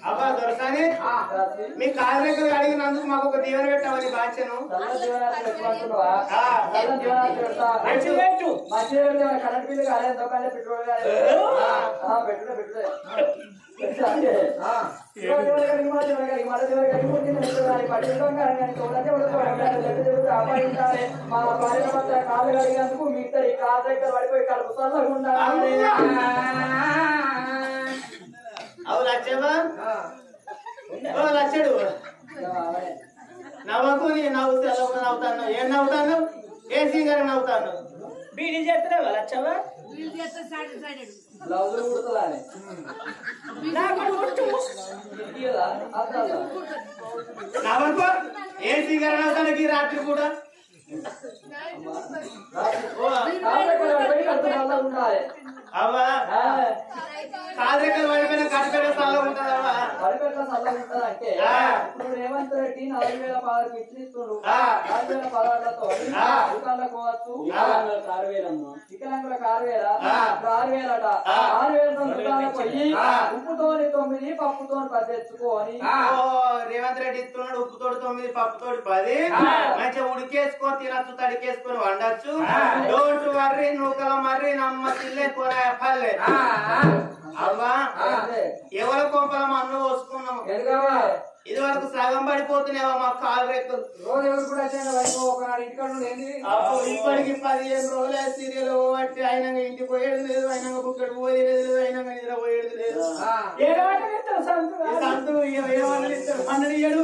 అబ్బా దొరకాని మీ కాళ్ళ దగ్గర అడిగినందుకు మాకు ఒక దీవెన పెట్టామని బాధ్యను కరెంట్ బిల్లు కాలేదు దుకాణంలో పెట్రోల్ మా భార్య భర్త కాళ్ళు కడిగినందుకు మీ ఇద్దరు ఈ కాళ్ళ దగ్గర పడిపోయి కడుపు చల్లగా ఉండాలి. అవు లచ్చమ్మా ఓ లచ్చడు నవ్వకు నీ నవ్వుతే ఎలా కూడా నవ్వుతాను ఏం నవ్వుతాను ఏ సింగర్ నవ్వుతాను బీడీ చేస్తున్నావా లచ్చమ్మా బ్లౌజులు కుడుతుందా నవ్వకు ఏ సింగర్ నవ్వుతాను ఈ రాత్రి కూడా అవ్వా కాదరెక్కలు పడిపోయిన కట్టుబెట్ట స్థలంలో ఉంటుందవ్వా పడిపెట్ల సల్లా ఉంటదంటే ఇప్పుడు రేవంత్ రెడ్డి 4,000 పాలకు ఇచ్చిస్తున్నారు 4,000 పదార్థాలతో దుకాణాలకు పోవచ్చు వికలాంగులకు 6,000 6,000 6,000 దుకాణాలకు పోయి ఉప్పుతోని 9 పప్పుతోని 10 తెచ్చుకోని రేవంత్ రెడ్డి ఇస్తున్నాడు ఉప్పుతోడు 9 పప్పుతోడు 10 మంచిగా ఉడికేసుకొని తినచ్చు తడికేసుకొని వండొచ్చు డోంట్ వర్రీ నూకల మర్రి నమ్మ తిల్లే కూర పల్లె అవ్వా ఎవరి కొంపల మన్ను పోసుకున్నాము ఇది వరకు సగం పడిపోతున్నావా మా కాలు రెక్కలు రోజు ఎవరు కూడా ఒకనాడు ఇంటికాడ ఏంది ఇప్పటికి 15 రోజులే సీరియల్ పోబట్టి అయినా ఇంటికి పోయేది లేదు అయినా బుక్కడికి పోయేది లేదు అయినా నిద్ర పోయేది లేదు సంతు ఏమన్నా ఇస్తాడు పన్నెండు ఏడు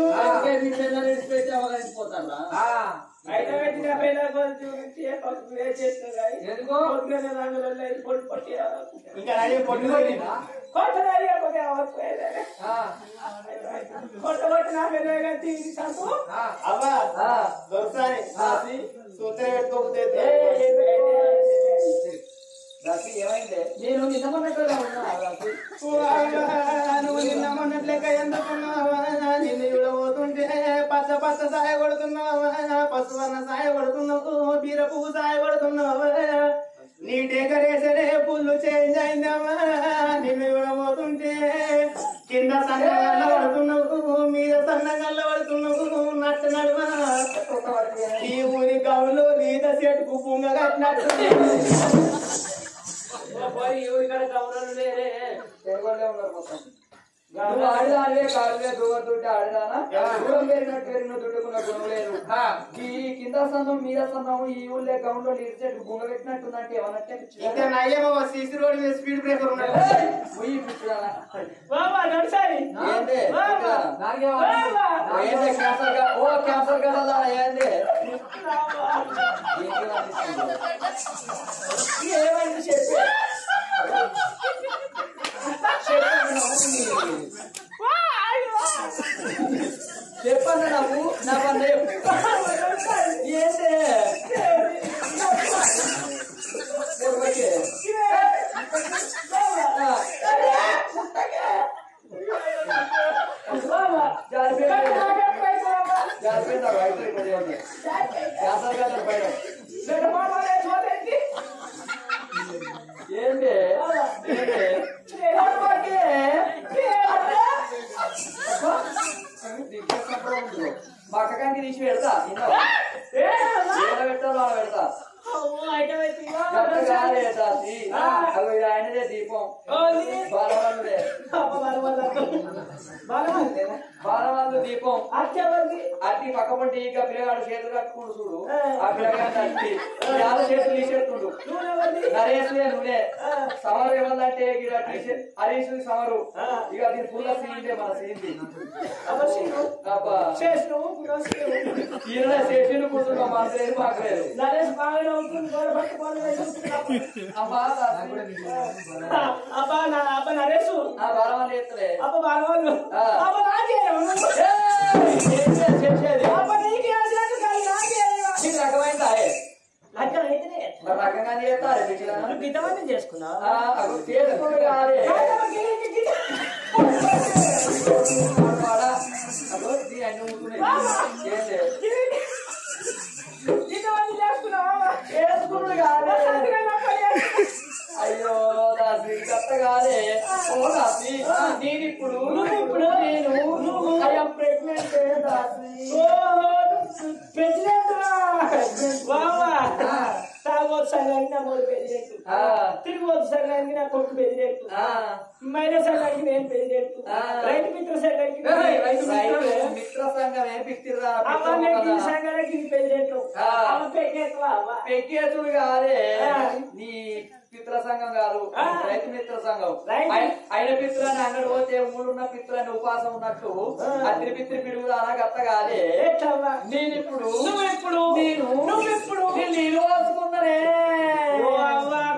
ఇంకా అవ్వా దొరుకుతాని సూత్రం పెట్టుకోకపోతే ఏమైంది నేను నిజమన్నట్టుగా ఉన్నా నువ్వు నిన్న మొన్నట్లేక ఎందుకున్నావా నిన్ను ఇవ్వబోతుంటే పచ్చ పచ్చ సాయ కొడుతున్నావా పసువన్న సాయ కొడుతున్నావు బీర పువ్వు సాయ కొడుతున్నావా నీ డెకరేషనే ఫుల్ చేంజ్ అయిందమ్మా నిన్ను ఇవ్వబోతుంటే కింద సన్నగల్ల పడుతున్నావు మీద సన్నగల్ల పడుతున్నావు నట్ట నడుమ ఈ ఊరి గౌలు నీత చెట్టుకు పుంగ కట్టినట్టు ఆడదానివే కాలువే దూరం దుడ్డు ఆడదానా దూరం పెరిగినట్టు పెరిగిన దుడ్డుకున్న గుణం లేదు ఈ కింద సందం మీద సందం ఈ ఊళ్ళో గౌండ్లో ఇరిచేట్టు గుంగ పెట్టినట్టుందంటే ఏమన్నట్టే ఇంకా నయ్యమ్మ సీసీ రోడ్ మీద స్పీడ్ బ్రేకర్ ఉన్నాడు క్యాన్సర్ కదా ఏంది ఏమైంది చెప్పి చెప్పండి నాకు నా పని ఏంటి ఏంటి పక్కకానికి తీసి పెడతా పెట్టాలో పెడతా ఆయనదే దీపం బాలవాళ్ళు దీపం అట్టి పక్క పంటి ఇక పిల్లగాడు చేతులు కట్టుకుంటూ చూడు ఆ పిల్లగాడు అట్టి చాలా చేతులు తీసేస్తుండు నరేష్లే నువ్వే సమరు ఏమన్నంటే హరీష్ సమరు ఇక దీని పూల సీందే మన సీంది ఈయన చేసిన కూర్చున్నాం మనసేది మాకలేదు నరేష్ బాగా ఉంటుంది అబ్బా నరేష్ బాలవాళ్ళు ఎత్తలే అబ్బ బాలవాళ్ళు అబ్బ నాకే చేసేది అబ్బ నీకే రకమైందా లగ్గం అయితేనే రకంగానే చేస్తారు నువ్వు గితమంది చేసుకున్నా చేసుకోడు కాదే చేసుకున్నాడు కాదే అయ్యో దాసి కట్ట కాదే ఓ దాసి నేనిప్పుడు నేను ఐఎమ్ ప్రెగ్నెంట్ దాసి ప్రెసిడెంట్ తాగోదు సంఘానికి నా మూడు ప్రెసిడెంట్ తిరిగిపోతు సంఘానికి నా కొడుకు ప్రెసిడెంట్ మైనస్ సంఘానికి నేను ప్రెసిడెంట్ రైతు మిత్ర సంఘానికి మిత్ర సంఘం ఏపిస్తురా సంఘానికి ప్రెసిడెంట్ పెక్కేసుడు కాదే నీ పిత్ర మిత్ర సంఘం కాదు రైతు మిత్ర సంఘం అయిన పిత్రులని అంగడి పోతే ఊళ్ళున్న పిత్రులని ఉపాసం ఉన్నట్టు అత్రి పిత్రి పిడుగుదానా గత్త కాదే నేనిప్పుడు నీళ్ళు పోసుకున్నానే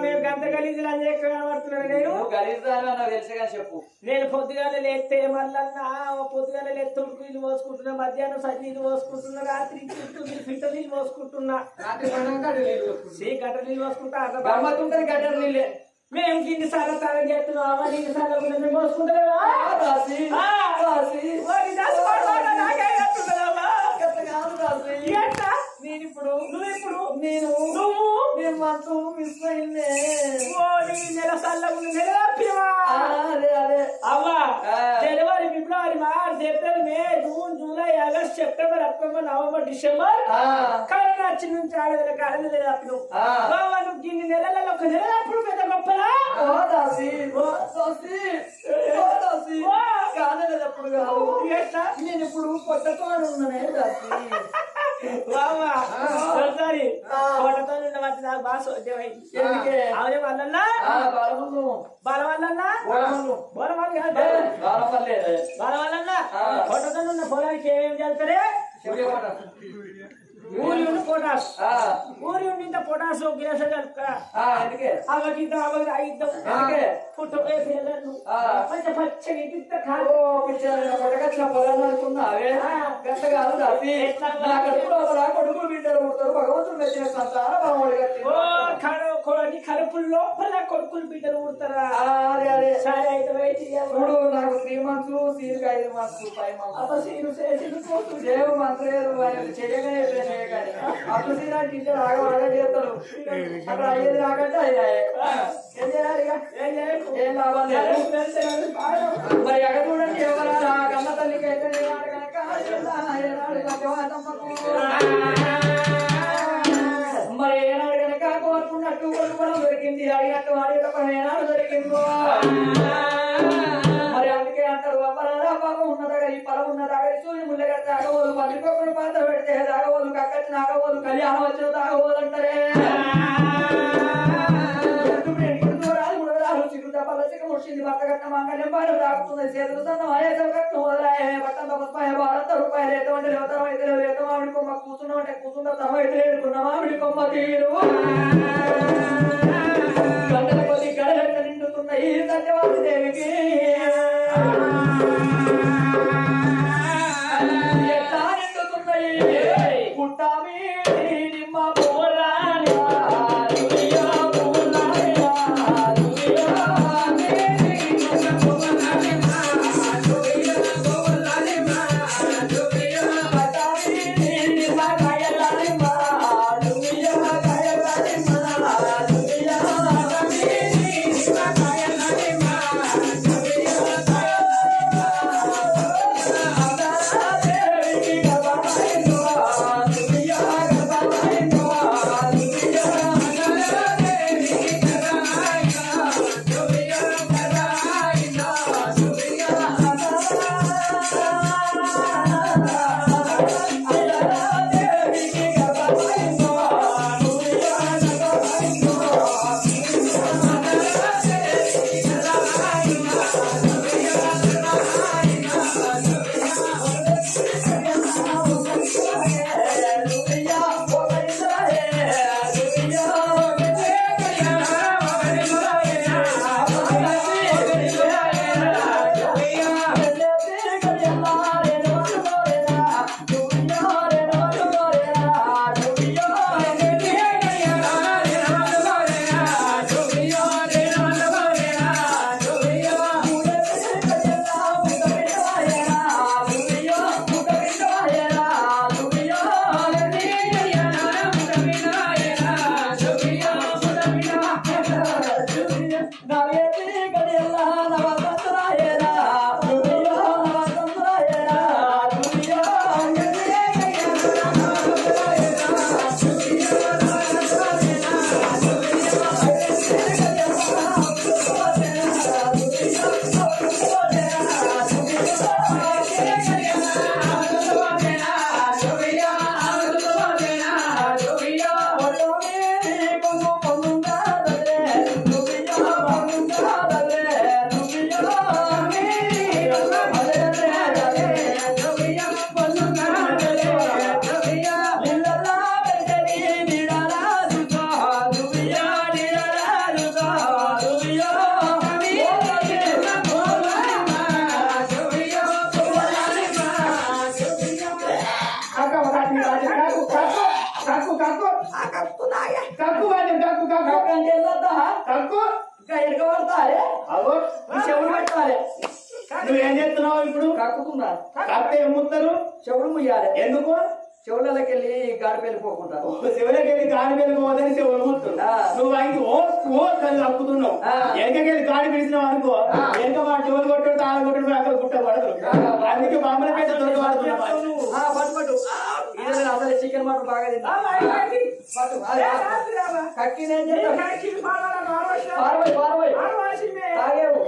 మీరు గంత గలీజులు అని కనబడుతున్నాను నేను గలీజాలు నాకు తెలుసు కానీ చెప్పు నేను పొద్దుగాల లేస్తే మళ్ళన్నా పొద్దుగాల లేస్తే ఉడుకు నీళ్ళు పోసుకుంటున్నా మధ్యాహ్నం సరి నీళ్ళు పోసుకుంటున్నా రాత్రి ఫిల్టర్ నీళ్ళు పోసుకుంటున్నా గట్ట నీళ్ళు పోసుకుంటా గమ్మతుంటది గడ్డలు నీళ్ళే మేము కింది సార్లు స్నానం చేస్తున్నావా నీకు సార్లు కూడా మేము పోసుకుంటున్నావా నేనిప్పుడు నేను మనసు మిస్ అయిందే నెల సార్లు నెల అవ్వా జనవరి ఫిబ్రవరి March April May June July August September October November December corona వచ్చిన నుంచి ఆడవేళ కాలం తప్పిను నువ్వు ఇన్ని నెలలలో ఒక నెల అప్పుడు పెద్ద గొప్పలా కాదప్పుడు కాదు నేను ఇప్పుడు కొత్తతో ఉన్నానే సరే కోటతో ఉండవచ్చు నాకు బాగా అవునే వాళ్ళన్నా బాలవాళ్ళన్నా బాలవాళ్ళన్నా కోటతో ఉన్న పొలానికి ఏమేమి చేస్తారే ఊరి ఉండి పొటాస్ ఊరి ఉండి ఇంత పొటాస్ గిలాస కలుపుతా అవకిద్దాం అవకి అయిద్దాం పుట్ట పిల్లలు కొంచెం పచ్చగా ఇద్ద కాదు పడగచ్చిన పొలాలు అనుకున్నావే గంట కాదు కొడుకులు బిడ్డలు పుడతారు భగవంతుడు మెచ్చిన సంతానం కడుపుల లోపల కొడుకులు బిడ్డలు పుడతారా సరే అయితే ఇప్పుడు నాకు 3 months సీరుగా 5 months 5 months దేవు మంత్రులు చేయగానే అప్పుడు సీరా టీచర్ ఆగ చేస్తారు అక్కడ అయ్యేది రాకంటే అయ్యాయి ఏం చేయాలి ఏం లాభం లేదు మరి అక్కడ చూడండి ఎవరు కన్న తల్లికి అయితే కనుక మరి ఏనాడు కనుక కోరుకున్నట్టు కొనుక్కోవడం దొరికింది అడిగినట్టు అడిగినప్పుడు ఏనాడు దొరికిందో మరి అందుకే అంటారు అమ్మరారా పాపం ఉన్నదాగా ఈ పొలం ఉన్నదాగా సూర్య ముళ్ళగట్ట ఆగవోదు పల్లికొక్కరు పాత పెడితే తాగవోదు కక్కచ్చిన ఆగవోదు కళ్యాణం వచ్చిన తాగవోదు అంటారే ముడిచింది భర్త కట్ట మంగళం బాగా తాగుతుంది చేతులు సన్న కట్ట మొదలాయ పట్టంత ముప్పై రూపాయలు ఎటువంటి లేవతరం అయితే లేత మామిడి కొమ్మ కూర్చున్నామంటే కూర్చున్న తమ అయితే ఏడుకున్న మామిడి కొమ్మ తీరు గంటల కొద్ది గడగట్ట నిండుతున్నాయి సత్యవాది దేవికి ఎట్లా నిండుతున్నాయి పుట్టామి నిమ్మ పోరాలి కక్కు అంటే కక్కు కక్కు అంటే కక్కు ఇంకా ఎడక పడతారే అగో చెవులు పెట్టాలి. నువ్వేం చేస్తున్నావు ఇప్పుడు? కక్కుతున్నారు కక్కు ఏం ముత్తారు? చెవులు ముయ్యాలి. ఎందుకు? చెవులకి వెళ్ళి గాడి వెళ్ళిపోకుండా శివులకెళ్ళి గాడి వెళ్ళిపోవద్దని శివులు ముత్తు. నువ్వు ఆయనకి ఓ ఓ కళ్ళు కప్పుతున్నావు. వెనకకెళ్ళి గాడి పిలిచినావు అనుకో, వెనక మా చెవులు కొట్టాడు తాళ కొట్టాడు అక్కడ గుట్ట పడదు. అందుకే బామ్మల పెద్ద దొరకబడుతున్నావు. పట్టు అసలు చికెన్ మటన్ బాగా తిన్నా కక్కినే తాగేవు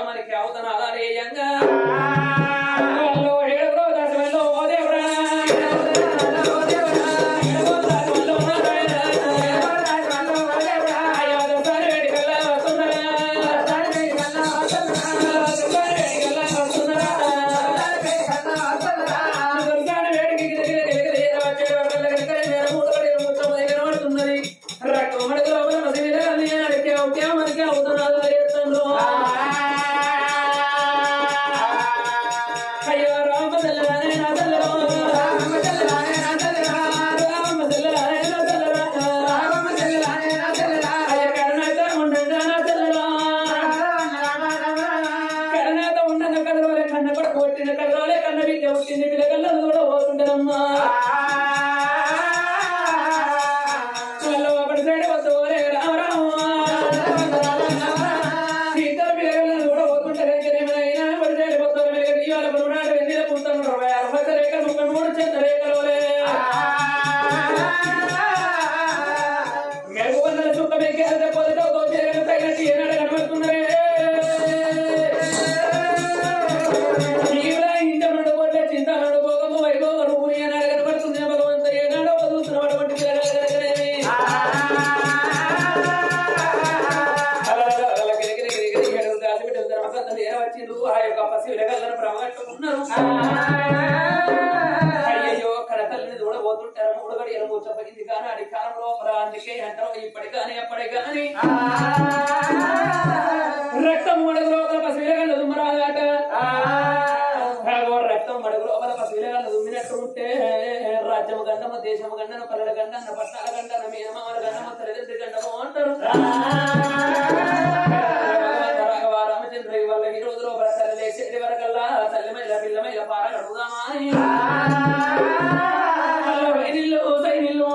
మనకి చేరవచ్చిండ్రు ఆ యొక్క పసి విలగల్లను ప్రమగట్టుకున్నారు అయ్యయ్యో కరతల్ని చూడబోతుంటారు మూడుగడి ఎనమూర్చపోయింది కానీ అది కాలం లోపల అందుకే అంటారు ఇప్పటి కానీ అప్పటి కానీ రక్తం మడుగు లోపల పసి విలగల్ల దుమ్మరాగాట రక్తం మడుగు లోపల పసి విలగల్ల దుమ్మినట్టు ఉంటే రాజ్యము గండమ దేశము గండన పల్లెల గండన్న పట్టాల గండన మీనమామల గండమ తల్లిదండ్రి గండము అంటారు రామచంద్ర వల్ల ఈ రోజు లోపల తల్లి లేచేటి వరకల్లా తల్లిమైల పిల్లమైల పార కడుగుదామా వైనిల్లు సైనిల్లు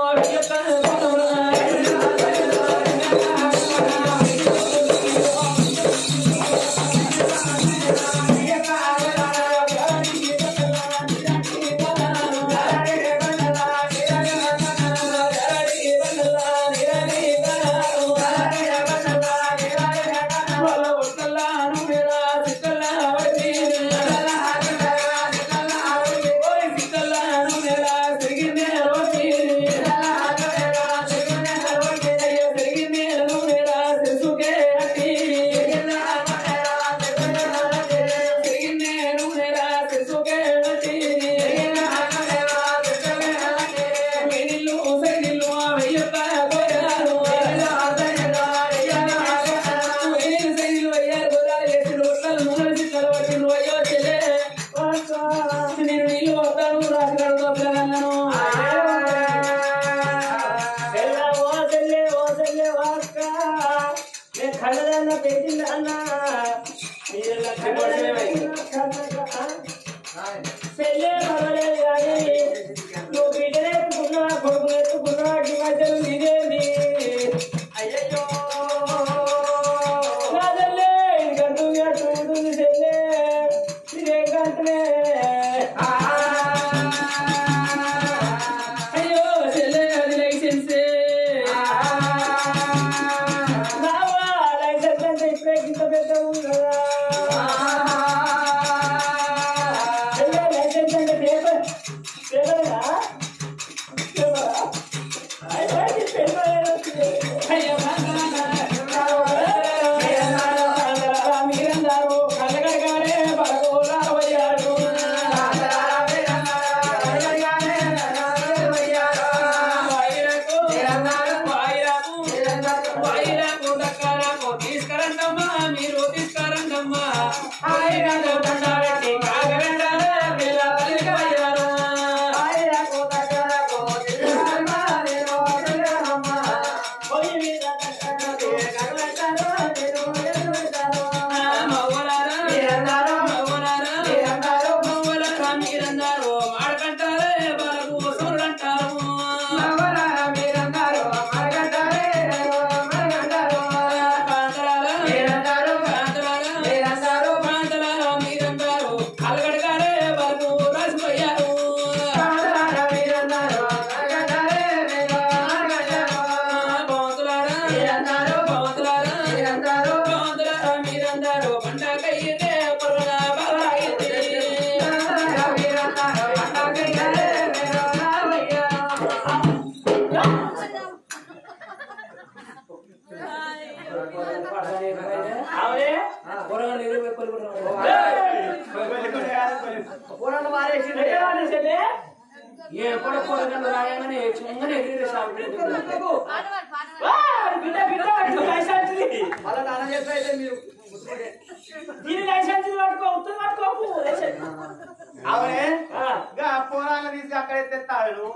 పోరాలను తీసుకు అక్కడే తెస్తాడు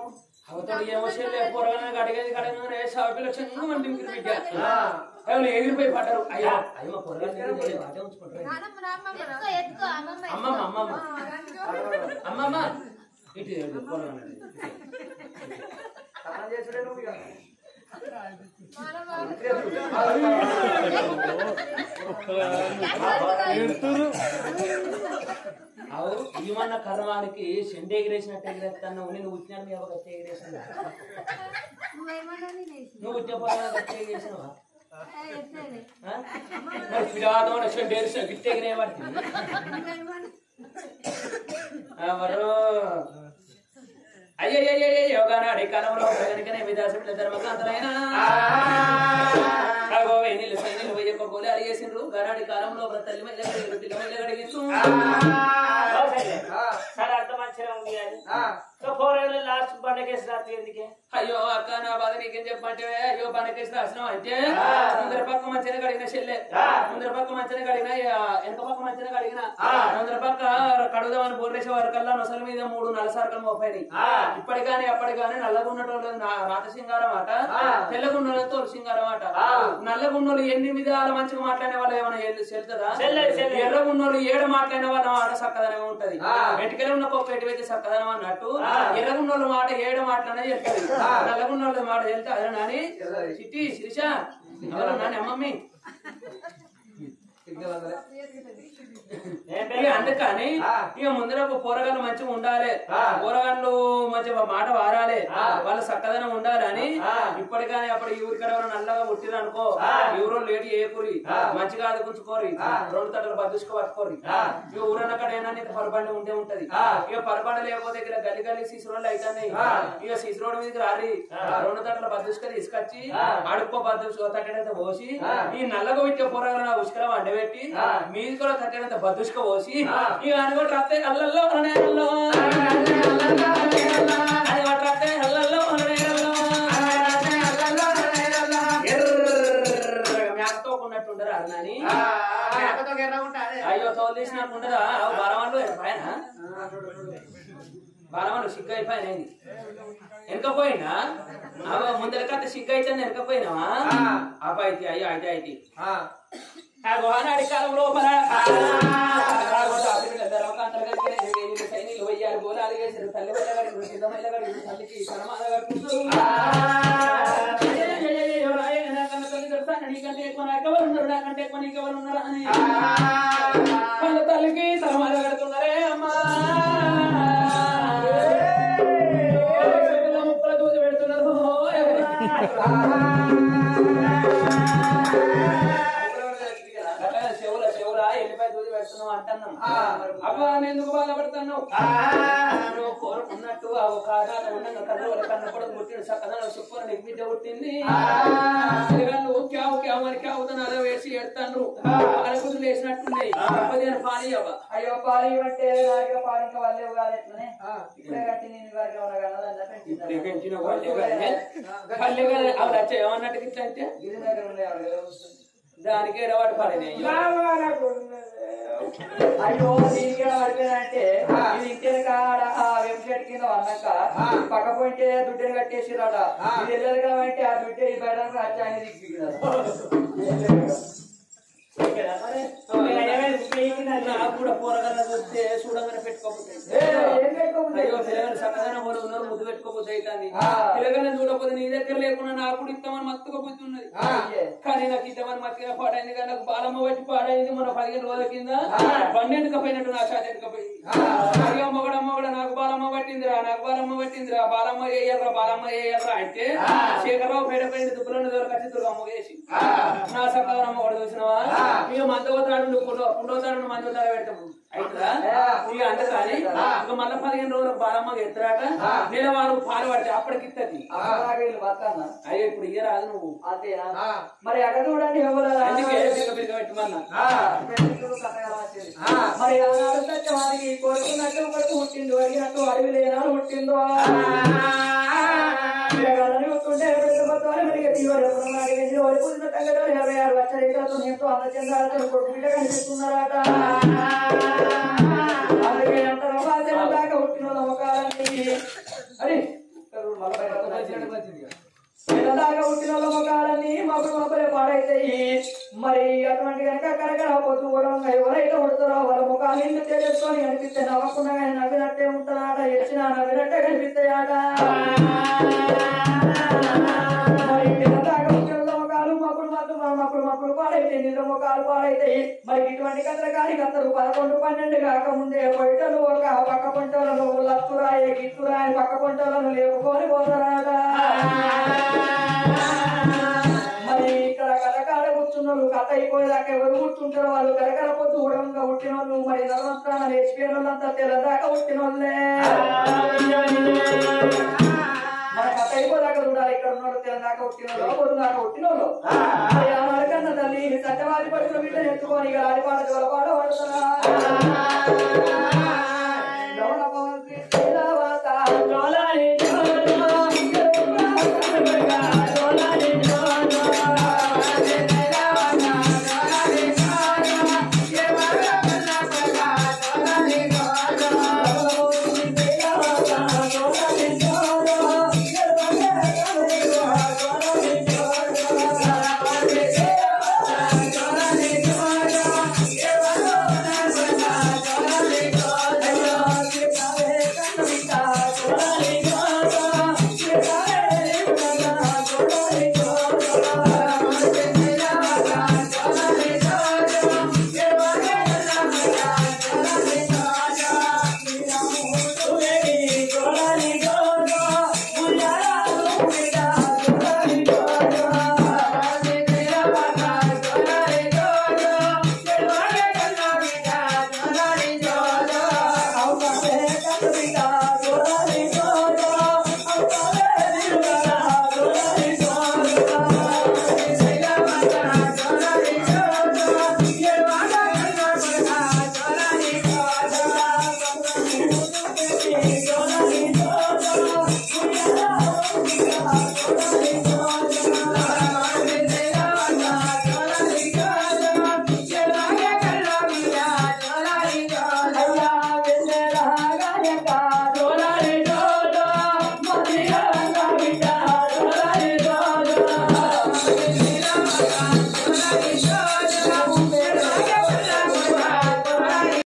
ఎగిరిపోయి పడ్డారు అయ్యా అయ్యో అమ్మమ్మ అమ్మమ్మ అమ్మమ్మ ఇటు చేసుడే నువ్వు అవు ఇవన్న కర్మానికి సెండి ఎగిరేసినట్టు ఎగిరేస్తాను నేను ఉచ్చినాను మీ గట్టి ఎగిరేసాను నువ్వు ఉచ్చపోయినా గట్టి ఎగిరేసావా సెండి ఎగిరేసిన గిట్టి ఎగిరేవాడికి మరో అయ్యయ్యో గానాడి కాలంలో ప్రగనికనే విదాసమిల ధర్మకాంతలైనా నీళ్ళు సైన్యులు పోయొక్క పోలే అడిగేసిండ్రు గానాడి కాలంలో తల్లి మహిళ పిల్ల మహిళ అడిగించు సరే అంత మంచిగా ఉంది కానీ లాస్ట్ బండకేసి రాత్రి ఎందుకే అయ్యో అక్క నా బాధ నీకేం చెప్పంటే అయ్యో బండకేసి రాసినావు అంటే ముందర పక్క మంచిగా కడిగిన చెల్లె ముందర పక్క మంచిగా కడిగిన వెనక పక్క మంచిగా కడిగిన ముందర పక్క కడుగుదామని బోర్రేసే వరకల్లా నొసల మీద 3 నల్ల సార్కలు మోపైనాయి ఇప్పటికాని అప్పటికాని నల్లగున్నటోళ్ళు రాత సింగారం ఆట తెల్లగున్నోళ్ళ తోలు సింగారం ఆట నల్లగున్నోళ్ళు 8 విధాల మంచిగా మాట్లాడే వాళ్ళు ఏమైనా చెల్తుందా ఎర్రగున్నోళ్ళు 7 మాట్లాడిన వాళ్ళ మాట చక్కదనం ఉంటది వెంటకనే ఉన్న కొప్ప ఎటు అయితే చక్కదనం అన్నట్టు ఎర్రగున్నోళ్ళ మాట 7 మాటలనే చెప్తుంది నల్లగున్నోళ్ళ మాట చెప్తే అదే నాని చిట్టి శిరీష నాని అమ్మమ్మి అందుకని ఇక ముందర పోరగాళ్ళు మంచిగా ఉండాలి పోరగాళ్ళు మంచిగా మాట వారాలి వాళ్ళ చక్కదనం ఉండాలని ఇప్పటికాని అప్పుడు ఊరికడ నల్లగా పుట్టిరు అనుకో ఎవరో లేడీ ఏకూరి మంచిగా ఆదుకుంచుకోరి 2 తట్టలు బద్దుసుకో పట్టుకోరి ఇక ఊరన్నక్కడ ఏనా పరబండి ఉండే ఉంటది ఇక పరబండ లేకపోతే ఇక్కడ గల్లి గల్లి సీసరోళ్ళు అయితాయి ఇక సీసరోడ్ మీదకి రాలి 2 తట్టలు బద్దుసుకొని తీసుకొచ్చి అడుక్కో బద్దుసుకో తట్టడంత పోసి ఈ నల్లగా పెట్టే పోరగాళ్ళు నా ఉసుకర వండబెట్టి మీది కూడా తట్టడంత బద్దుసుకో పోసి ఇక అనుకోటి రత్తే అల్లల్లో అల్లల్లో అది వాటి రత్తే అల్లల్లో మేకతో ఉన్నట్టుంటారు అన్నాని అయ్యో తోలు తీసినట్టుంటదా బలవాళ్ళు పైన బలవాళ్ళు సిగ్గు అయిపోయినది వెనకపోయినా ముందర కథ సిగ్గు అయితే వెనకపోయినావా అబ్బాయి అయ్యో అయితే అయితే గోనాడి కాలం లోపల సైనికులు వయ్యారు గోలాలు వేసారు తల్లి వెళ్ళగడి సిద్ధమల్లగడి తల్లికి నీకంటే ఎక్కువ నాకెవరు ఉన్నారు నాకంటే ఎక్కువ నీకెవరు ఉన్నారా అని వాళ్ళ తల్లికి తలమాల కడుతున్నారే అమ్మా ముక్కల దూసి పెడుతున్నారు అబ్బా ఎందుకు బాధపడుతున్నావు కోరుకున్నట్టు కన్న కూడా పుట్టిన చక్కదనం చెప్పు నీకు బిడ్డ పుట్టింది అలా వేసి ఎడతాను అనుకుని వేసినట్టున్నాయి పాలి అయ్యో పాలి అంటే పాలిక వాళ్ళే కాదు ఎట్లనే ఇప్పుడే కట్టి నేను పెంచిన పల్లె అవి వచ్చా ఏమన్నట్టు ఇట్లా అయితే దానికి ఎడవాడు పడేది అయ్యో దీనికి పడిపోయినంటే ఇది ఇంటిని కాడ వెబ్సైట్ కింద అన్నాక పక్క పోయింటే దుడ్డుని కట్టేసిరాట ఇది వెళ్ళదు కాబట్టి ఆ దుడ్డే ఈ బయట ఆయన కూడా పోరగానే చూస్తే చూడగానే పెట్టుకోకపోతే అయ్యో పిల్లగానే చక్కగానే వాళ్ళు ఉన్నారు ముద్దు పెట్టుకోకపోతే అవుతుంది పిల్లగానే చూడకపోతే నీ దగ్గర లేకుండా నాకు కూడా ఇస్తామని మత్తుకపోతున్నది కానీ నాకు ఇద్దామని మత్తుగా పాడైంది కానీ నాకు బాలమ్మ వచ్చి పాడైంది మన 15 రోజుల కింద 12 పోయినట్టు నా షాట్ ఎన్కపోయింది అయ్యో మొగడమ్మ కూడా నాకు బాలమ్మ పట్టిందిరా నాకు బాలమ్మ పట్టిందిరా బాలమ్మ వేయాలరా అంటే శేఖరరావు పేడ పైన దుబ్బులను దొరకచ్చి దుర్గమ్మ వేసి నా చక్కదనమ్మ కూడా చూసినవా ఇక మందవతాడు పుండవతాడు మందవతాడు పెడతాము అవుతుందా ఇక అందుకని ఇక మళ్ళీ 15 రోజులకు బాలమ్మగా ఎత్తురాట నెలవారు పాలు పడితే అప్పటికి ఇస్తుంది అయ్యో ఇప్పుడు ఇయ్య రాదు నువ్వు అంతేనా మరి అక్కడ చూడండి పెట్టమన్నా మరి వారికి కొడుకున్నట్టు కొడుకు పుట్టిందో అడిగినట్టు అడవి లేనాడు పుట్టిందో చూస్తుంటే తగ్గడం 26 వచ్చేతో ఎంతో అందచెందాలతో కొడుకు బిడ్డ కనిపిస్తున్నారట అలాగే అంటారు దాకా పుట్టిన నమ్మకాలని అది దాకా పుట్టిన నమ్మకాలని మబ్బులే పాడైతాయి మరి అటువంటి కనుక కరకర పొద్దు కూడా ఎవరైతే పుడతారో వాళ్ళ ముఖాలు నిండు చేసుకొని కనిపిస్తే నవ్వకుండా నవ్వినట్టే ఉంటారాట ఎచ్చినా నవ్వినట్టే కనిపిస్తాయాట మప్పుడు పాడైతే నిద్ర ముఖాలు పాడైతాయి మరి ఇటువంటి కథలు కానీ కథలు 11, 12 కాకముందే పొట్టలు ఒక పక్క పంటలను లత్తురాయి గిత్తురాయి పక్క పంటలను లేపుకొని పోతారాట మరి ఇక్కడ కథకాడ కూర్చున్నారు కథ అయిపోయేదాకా ఎవరు కూర్చుంటారో వాళ్ళు కరకర పొద్దు ఉడంగా పుట్టిన వాళ్ళు మరి నర్మస్నానం లేచిపోయిన వాళ్ళంతా తెల్లదాకా పుట్టిన వాళ్ళే మన కథ అయిపోదాకా చూడాలి ఇక్కడ ఉన్నోళ్ళు తెల్లదాకా పుట్టిన వాళ్ళు పొద్దుదాకా పుట్టిన వాళ్ళు ఆనాడు కన్నా తల్లి సత్యవాది పడిన బిడ్డను ఎత్తుకొని ఇక ఆడిపాట జోలపాట పడుతున్నా